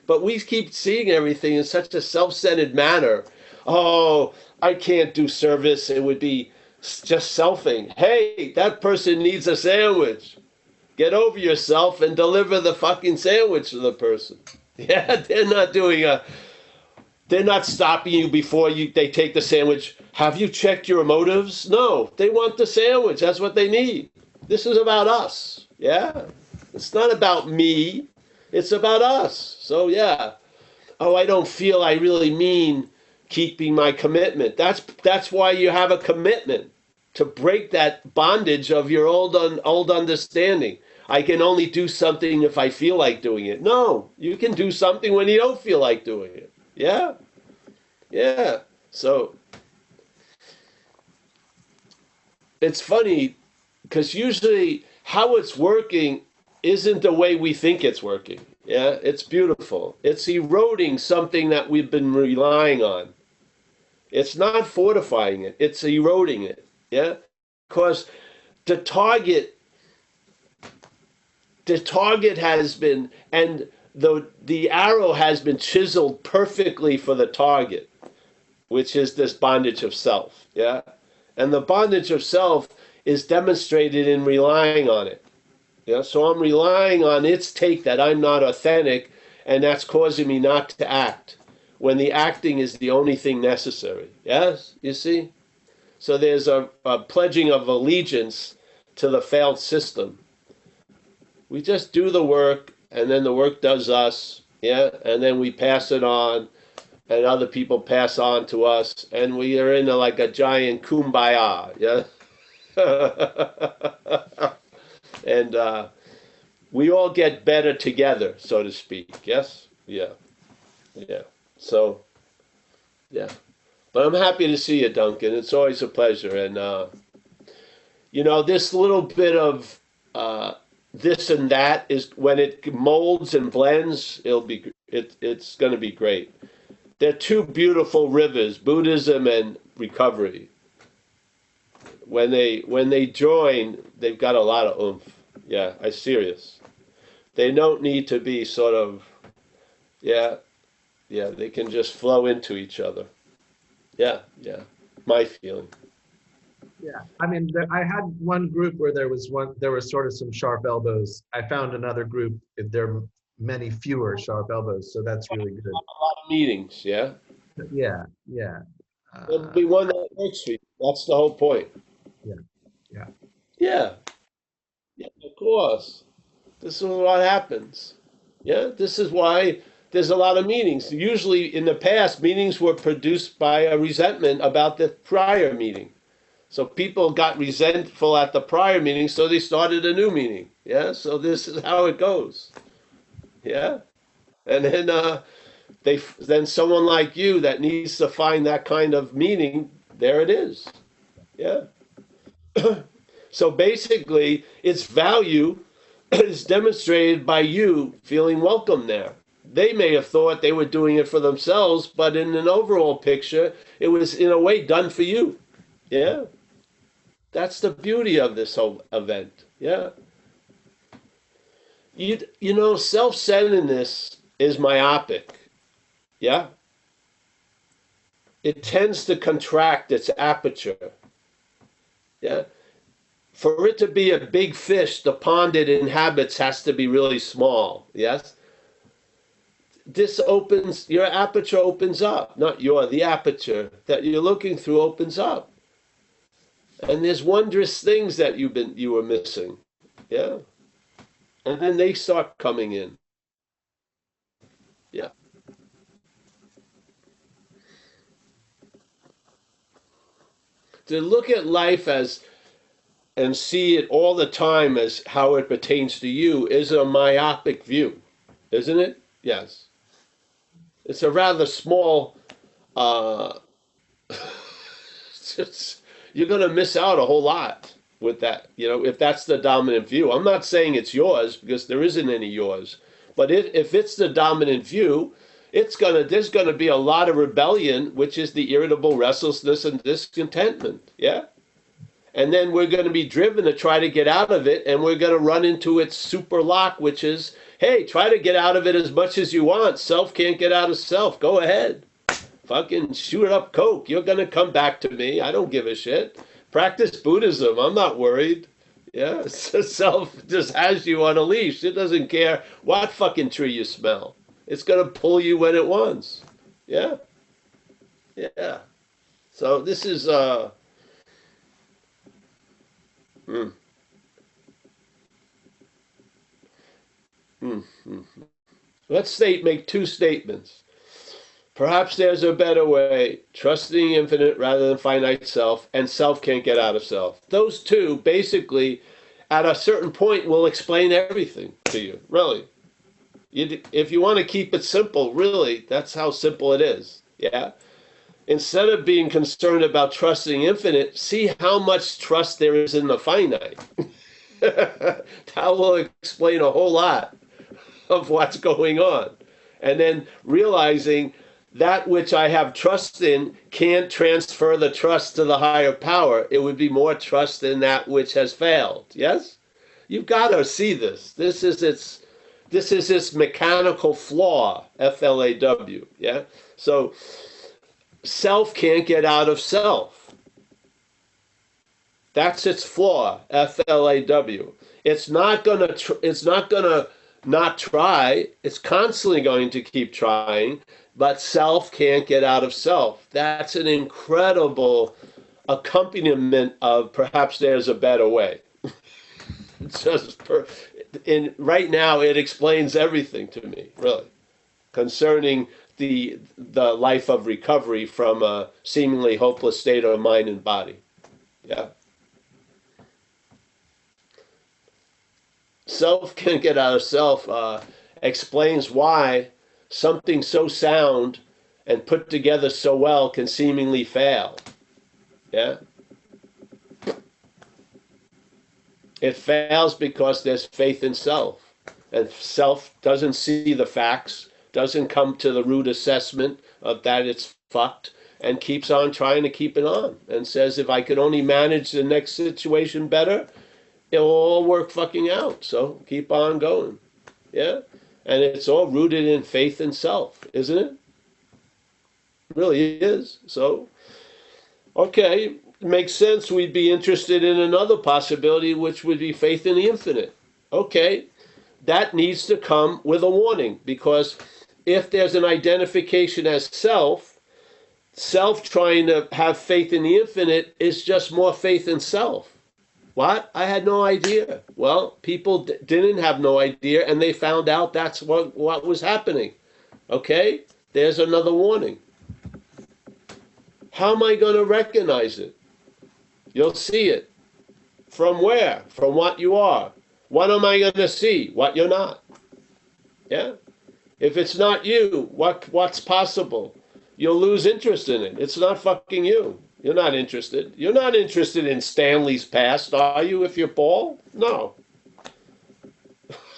But we keep seeing everything in such a self-centered manner. Oh, I can't do service. It would be just selfing. Hey, that person needs a sandwich. Get over yourself and deliver the fucking sandwich to the person. Yeah, they're not stopping you before they take the sandwich. Have you checked your motives? No, they want the sandwich. That's what they need. This is about us. Yeah, it's not about me. It's about us. So yeah. Oh, I don't feel I really mean keeping my commitment. That's why you have a commitment, to break that bondage of your old understanding. I can only do something if I feel like doing it. No, you can do something when you don't feel like doing it. Yeah? Yeah. So it's funny because usually how it's working isn't the way we think it's working. Yeah? It's beautiful. It's eroding something that we've been relying on. It's not fortifying it, it's eroding it. Yeah? Because the target has been, and the arrow has been chiseled perfectly for the target, which is this bondage of self. Yeah? And the bondage of self is demonstrated in relying on it. Yeah? So I'm relying on its take that I'm not authentic, and that's causing me not to act when the acting is the only thing necessary. Yes? You see? So there's a pledging of allegiance to the failed system. We just do the work, and then the work does us, yeah, and then we pass it on, and other people pass on to us, and we are in like a giant kumbaya, yeah. And we all get better together, so to speak. Yes, yeah, yeah. So, yeah. But I'm happy to see you, Duncan. It's always a pleasure, and this little bit of this and that is when it molds and blends, it's going to be great. They're two beautiful rivers, Buddhism and recovery. When they join, they've got a lot of oomph. Yeah, I'm serious. They don't need to be sort of, yeah, they can just flow into each other. Yeah, my feeling. Yeah, I mean, I had one group where there was sort of some sharp elbows. I found another group, there are many fewer sharp elbows, so that's really good. A lot of meetings, yeah? Yeah. There'll be one that works for you. That's the whole point. Yeah, of course. This is what happens. Yeah, this is why there's a lot of meetings. Usually in the past, meetings were produced by a resentment about the prior meeting. So people got resentful at the prior meeting, so they started a new meeting. Yeah, so this is how it goes. Yeah, and then someone like you that needs to find that kind of meaning, there it is. Yeah. So basically, its value is demonstrated by you feeling welcome there. They may have thought they were doing it for themselves, but in an overall picture, it was in a way done for you. Yeah. That's the beauty of this whole event. Yeah. Self-centeredness is myopic. Yeah. It tends to contract its aperture. Yeah. For it to be a big fish, the pond it inhabits has to be really small. Yes. Your aperture opens up. The aperture that you're looking through opens up. And there's wondrous things that you were missing. Yeah. And then they start coming in. Yeah. To look at life and see it all the time as how it pertains to you is a myopic view, isn't it? Yes. It's a rather small, you're going to miss out a whole lot with that, if that's the dominant view. I'm not saying it's yours because there isn't any yours, but if it's the dominant view, there's going to be a lot of rebellion, which is the irritable restlessness and discontentment. Yeah. And then we're going to be driven to try to get out of it, and we're going to run into its super lock, which is, hey, try to get out of it as much as you want. Self can't get out of self. Go ahead. Fucking shoot up coke. You're going to come back to me. I don't give a shit. Practice Buddhism. I'm not worried. Yeah, self just has you on a leash. It doesn't care what fucking tree you smell. It's going to pull you when it wants. Yeah. Yeah. So this is... Let's make two statements. Perhaps there's a better way, trusting infinite rather than finite self, and self can't get out of self. Those two, basically, at a certain point, will explain everything to you, really. If you want to keep it simple, really, that's how simple it is, yeah? Instead of being concerned about trusting infinite, see how much trust there is in the finite. That will explain a whole lot of what's going on. And then realizing that which I have trust in can't transfer the trust to the higher power. It would be more trust in that which has failed. Yes? You've got to see this. This is its mechanical flaw, FLAW. Yeah? So self can't get out of self. That's its flaw, FLAW. It's not gonna not try. It's constantly going to keep trying, but self can't get out of self. That's an incredible accompaniment of perhaps there's a better way. It's just right now it explains everything to me, really, concerning the life of recovery from a seemingly hopeless state of mind and body. Yeah. Self can't get out of self explains why something so sound and put together so well can seemingly fail. Yeah? It fails because there's faith in self. And self doesn't see the facts, doesn't come to the root assessment of that it's fucked, and keeps on trying to keep it on. And says, if I could only manage the next situation better, it will all work fucking out. So keep on going. Yeah? And it's all rooted in faith in self, isn't it? It really is. So, okay, it makes sense we'd be interested in another possibility, which would be faith in the infinite. Okay, that needs to come with a warning, because if there's an identification as self trying to have faith in the infinite is just more faith in self. What? I had no idea. Well, people didn't have no idea, and they found out that's what was happening. Okay? There's another warning. How am I going to recognize it? You'll see it. From where? From what you are. What am I going to see? What you're not. Yeah? If it's not you, what's possible? You'll lose interest in it. It's not fucking you. You're not interested. You're not interested in Stanley's past, are you, if you're Paul? No.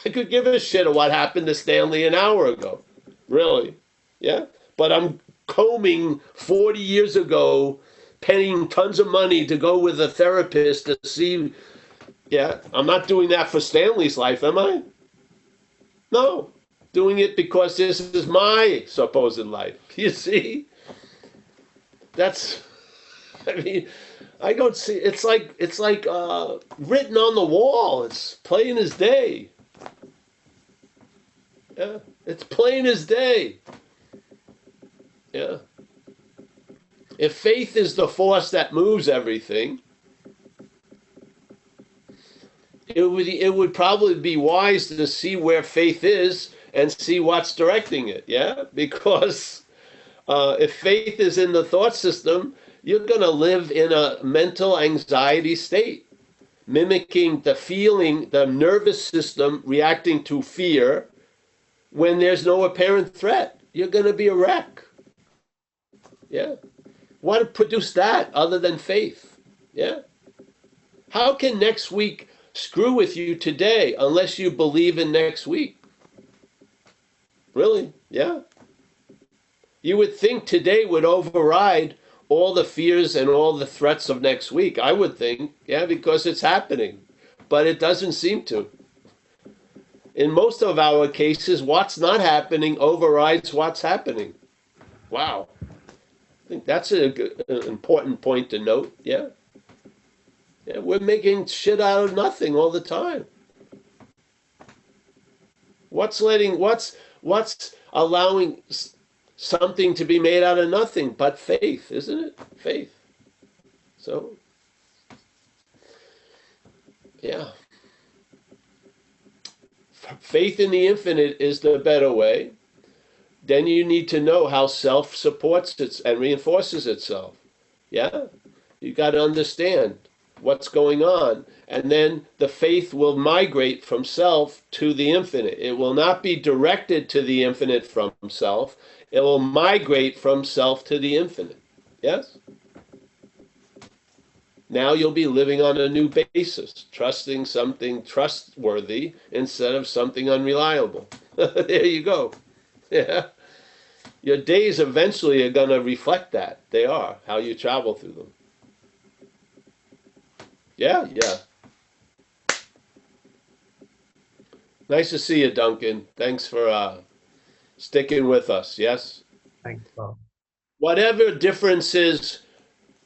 I could give a shit of what happened to Stanley an hour ago. Really. Yeah? But I'm combing 40 years ago, paying tons of money to go with a therapist to see. Yeah? I'm not doing that for Stanley's life, am I? No. Doing it because this is my supposed life. You see? That's... I mean, I don't see. It's like written on the wall. It's plain as day. Yeah, it's plain as day. Yeah. If faith is the force that moves everything, it would probably be wise to see where faith is and see what's directing it. Yeah, because if faith is in the thought system, you're going to live in a mental anxiety state, mimicking the feeling, the nervous system reacting to fear when there's no apparent threat. You're going to be a wreck. Yeah. What produced that other than faith? Yeah. How can next week screw with you today unless you believe in next week? Really? Yeah. You would think today would override all the fears and all the threats of next week, I would think, yeah, because it's happening. But it doesn't seem to. In most of our cases, what's not happening overrides what's happening. Wow. I think that's an important point to note, yeah? Yeah, we're making shit out of nothing all the time. What's allowing something to be made out of nothing but faith, isn't it? Faith. So, yeah. Faith in the infinite is the better way. Then you need to know how self supports it and reinforces itself. Yeah? You got to understand what's going on. And then the faith will migrate from self to the infinite. It will not be directed to the infinite from self. It will migrate from self to the infinite. Yes? Now you'll be living on a new basis, trusting something trustworthy instead of something unreliable. There you go. Yeah. your days eventually are going to reflect that. They are, how you travel through them. Yeah, yeah. Nice to see you, Duncan. Thanks for sticking with us. Yes. Thanks, Bob. Whatever differences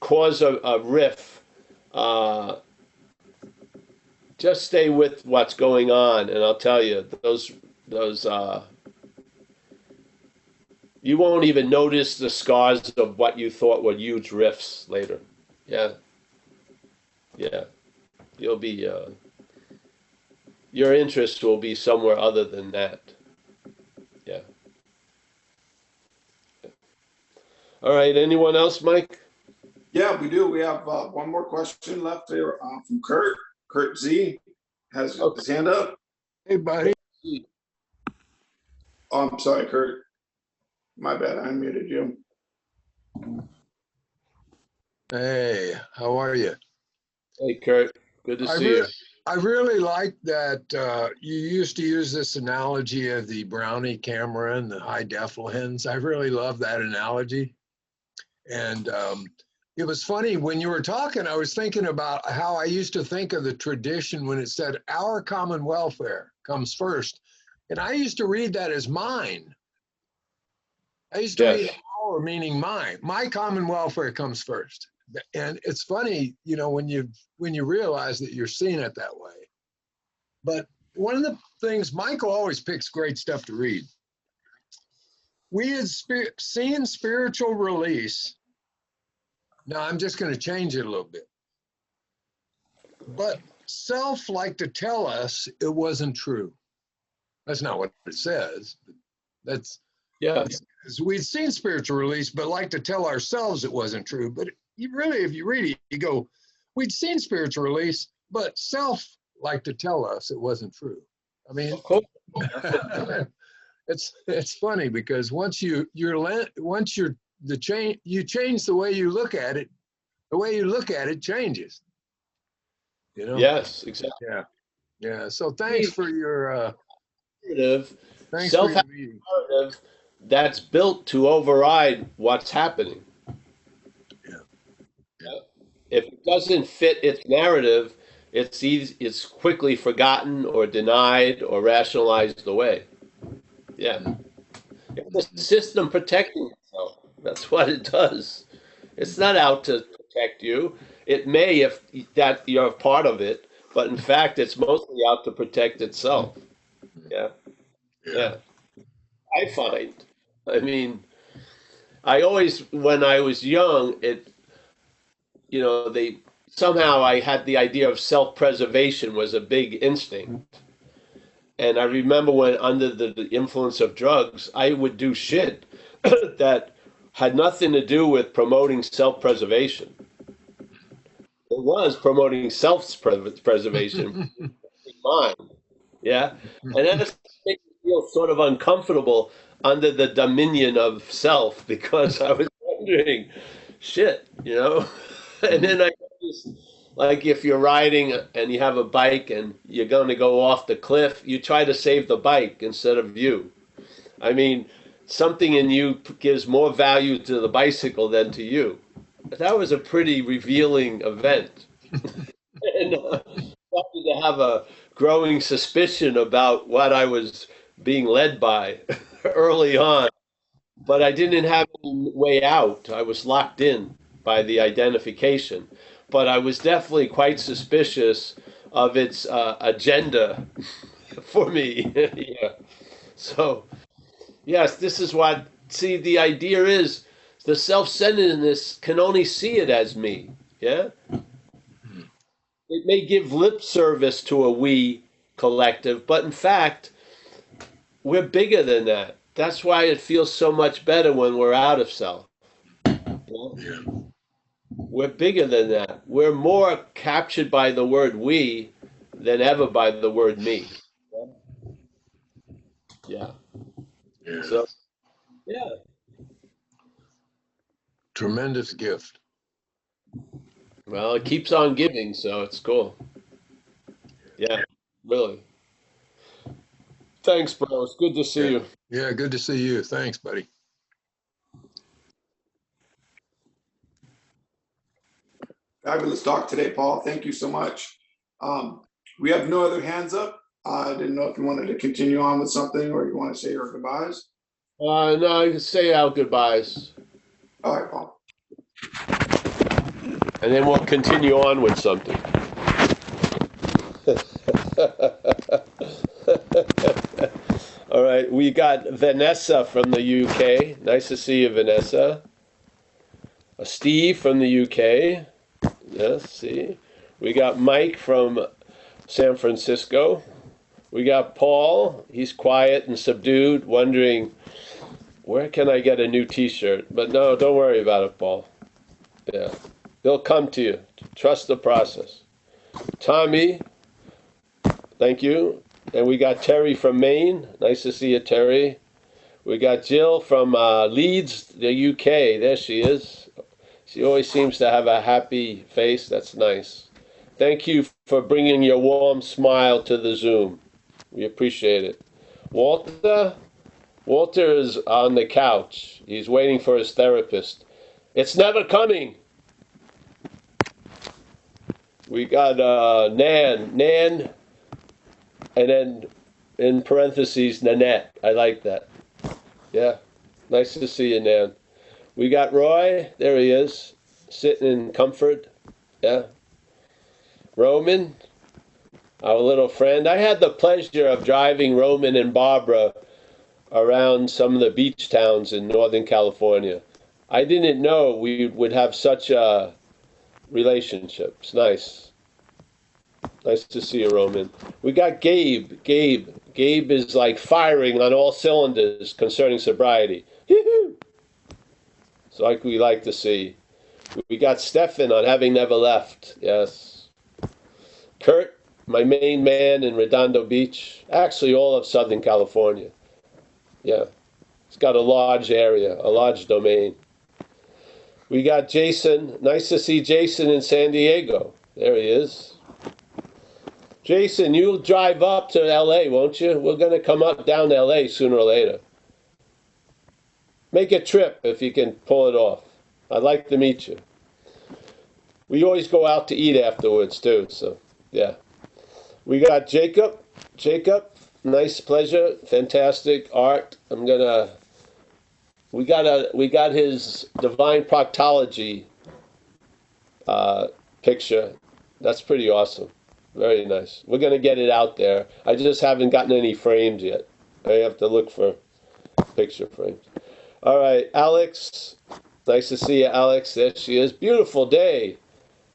cause a riff, uh, just stay with what's going on, and I'll tell you, those you won't even notice the scars of what you thought were huge riffs later. Yeah, yeah. You'll be your interest will be somewhere other than that. Yeah. All right. Anyone else, Mike? Yeah, we do. We have one more question left here from Kurt. Kurt Z has his hand up. Hey, buddy. Oh, I'm sorry, Kurt. My bad. I unmuted you. Hey, how are you? Hey, Kurt. Good to see you. I really like that you used to use this analogy of the Brownie camera and the high def lens. I really love that analogy. And it was funny when you were talking, I was thinking about how I used to think of the tradition when it said our common welfare comes first. And I used to read that as mine. I used to read our meaning mine. My common welfare comes first. And it's funny, you know, when you realize that you're seeing it that way. But one of the things, Michael always picks great stuff to read. We had seen spiritual release. Now I'm just going to change it a little bit. But self liked to tell us it wasn't true. That's not what it says. That's we'd seen spiritual release, but like to tell ourselves it wasn't true. But you really, if you read it, you go, we'd seen spiritual release, but self liked to tell us it wasn't true. I mean, it's funny because once you change the way you look at it, the way you look at it changes. You know? Yes, exactly. Yeah. Yeah. So thanks for your self-narrative that's built to override what's happening. Yeah. If it doesn't fit its narrative, it's quickly forgotten or denied or rationalized away. Yeah. It's a system protecting itself. That's what it does. It's not out to protect you. It may if that you're a part of it, but in fact, it's mostly out to protect itself. Yeah. Yeah. I find. I mean, I always, when I was young, somehow I had the idea of self-preservation was a big instinct. And I remember when under the influence of drugs, I would do shit that had nothing to do with promoting self-preservation. It was promoting self-preservation in mind. Yeah. And that makes me feel sort of uncomfortable under the dominion of self because I was wondering, shit, you know? And then I just, like if you're riding and you have a bike and you're going to go off the cliff, you try to save the bike instead of you. I mean, something in you gives more value to the bicycle than to you. That was a pretty revealing event. And started to have a growing suspicion about what I was being led by early on. But I didn't have any way out. I was locked in by the identification. But I was definitely quite suspicious of its agenda for me. Yeah. So, yes, this is what, see, the idea is the self-centeredness can only see it as me. Yeah. It may give lip service to a we collective, but in fact, we're bigger than that. That's why it feels so much better when we're out of self. Yeah. We're bigger than that. We're more captured by the word we than ever by the word me. Yeah. So, yeah. Tremendous gift. Well, it keeps on giving, so it's cool. Yeah, really. Thanks, bro. It's good to see you. Yeah, good to see you. Thanks, buddy. Fabulous talk today, Paul. Thank you so much. We have no other hands up. I didn't know if you wanted to continue on with something or you want to say your goodbyes. No, you can say our goodbyes, All right, Paul. and then we'll continue on with something. All right, we got Vanessa from the UK. Nice to see you, Vanessa. Steve from the UK. Yes, see. We got Mike from San Francisco. We got Paul. He's quiet and subdued, wondering, where can I get a new t-shirt? But no, don't worry about it, Paul. Yeah, they'll come to you. Trust the process. Tommy, thank you. And we got Terry from Maine. Nice to see you, Terry. We got Jill from Leeds, the UK. There she is. She always seems to have a happy face. That's nice. Thank you for bringing your warm smile to the Zoom. We appreciate it. Walter is on the couch. He's waiting for his therapist. It's never coming. We got Nan, and then in parentheses, Nanette. I like that. Yeah, nice to see you, Nan. We got Roy. There he is, sitting in comfort. Yeah. Roman, our little friend. I had the pleasure of driving Roman and Barbara around some of the beach towns in Northern California. I didn't know we would have such a relationship. It's nice. Nice to see you, Roman. We got Gabe. Gabe is like firing on all cylinders concerning sobriety. Yoo-hoo! It's like we like to see. We got Stefan on Having Never Left. Yes. Kurt, my main man in Redondo Beach. Actually, all of Southern California. Yeah. It's got a large area, a large domain. We got Jason. Nice to see Jason in San Diego. There he is. Jason, you'll drive up to LA, won't you? We're going to come up down to LA sooner or later. Make a trip if you can pull it off. I'd like to meet you. We always go out to eat afterwards too, so yeah. We got Jacob. Jacob, nice pleasure, fantastic art. We got his divine proctology picture. That's pretty awesome. Very nice. We're gonna get it out there. I just haven't gotten any frames yet. I have to look for picture frames. All right, Alex. Nice to see you, Alex. There she is. Beautiful day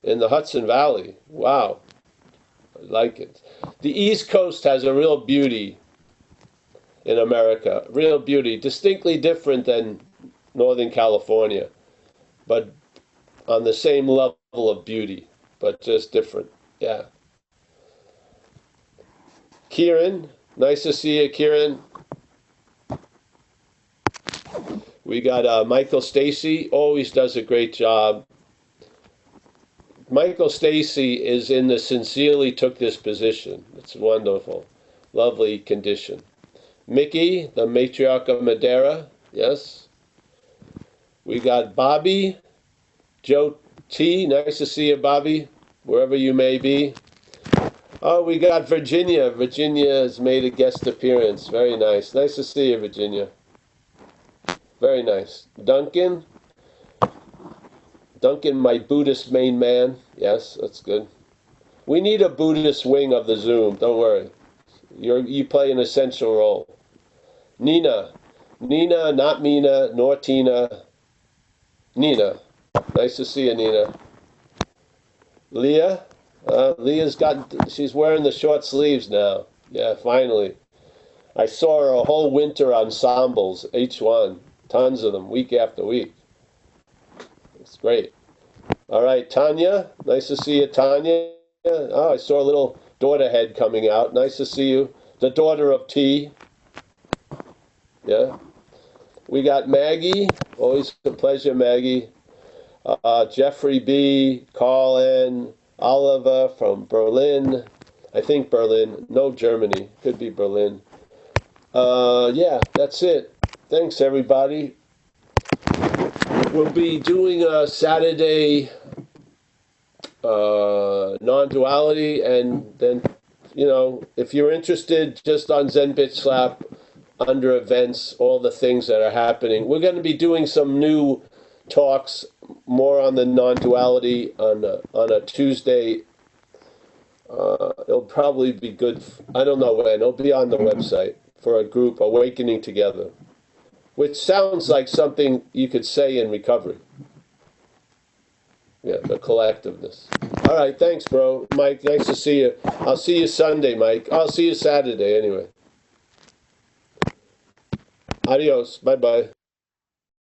in the Hudson Valley. Wow. I like it. The East Coast has a real beauty in America. Real beauty. Distinctly different than Northern California, but on the same level of beauty, but just different. Yeah. Kieran. Nice to see you, Kieran. We got Michael Stacy, always does a great job. Michael Stacy is in the Sincerely Took This Position. It's wonderful. Lovely condition. Mickey, the matriarch of Madeira, yes. We got Bobby, Joe T, nice to see you, Bobby, wherever you may be. Oh, we got Virginia. Virginia has made a guest appearance. Very nice. Nice to see you, Virginia. Very nice. Duncan, my Buddhist main man. Yes, that's good. We need a Buddhist wing of the Zoom. Don't worry. You play an essential role. Nina, not Mina, nor Tina. Nina. Nice to see you, Nina. Leah. She's wearing the short sleeves now. Yeah, finally. I saw her a whole winter ensembles, each one. Tons of them, week after week. It's great. All right, Tanya. Nice to see you, Tanya. Oh, I saw a little daughter head coming out. Nice to see you. The daughter of T. Yeah. We got Maggie. Always a pleasure, Maggie. Jeffrey B. Carl N. Oliver from Berlin. I think Berlin. No, Germany. Could be Berlin. Yeah, that's it. Thanks, everybody. We'll be doing a Saturday non-duality, and then, if you're interested, just on Zen Bitch Slap, under events, all the things that are happening. We're going to be doing some new talks more on the non-duality on a Tuesday. It'll probably be good. I don't know when. It'll be on the website for a group, Awakening Together, which sounds like something you could say in recovery. Yeah, the collectiveness. All right, thanks, bro. Mike, nice to see you. I'll see you Sunday, Mike. I'll see you Saturday anyway. Adios. Bye-bye.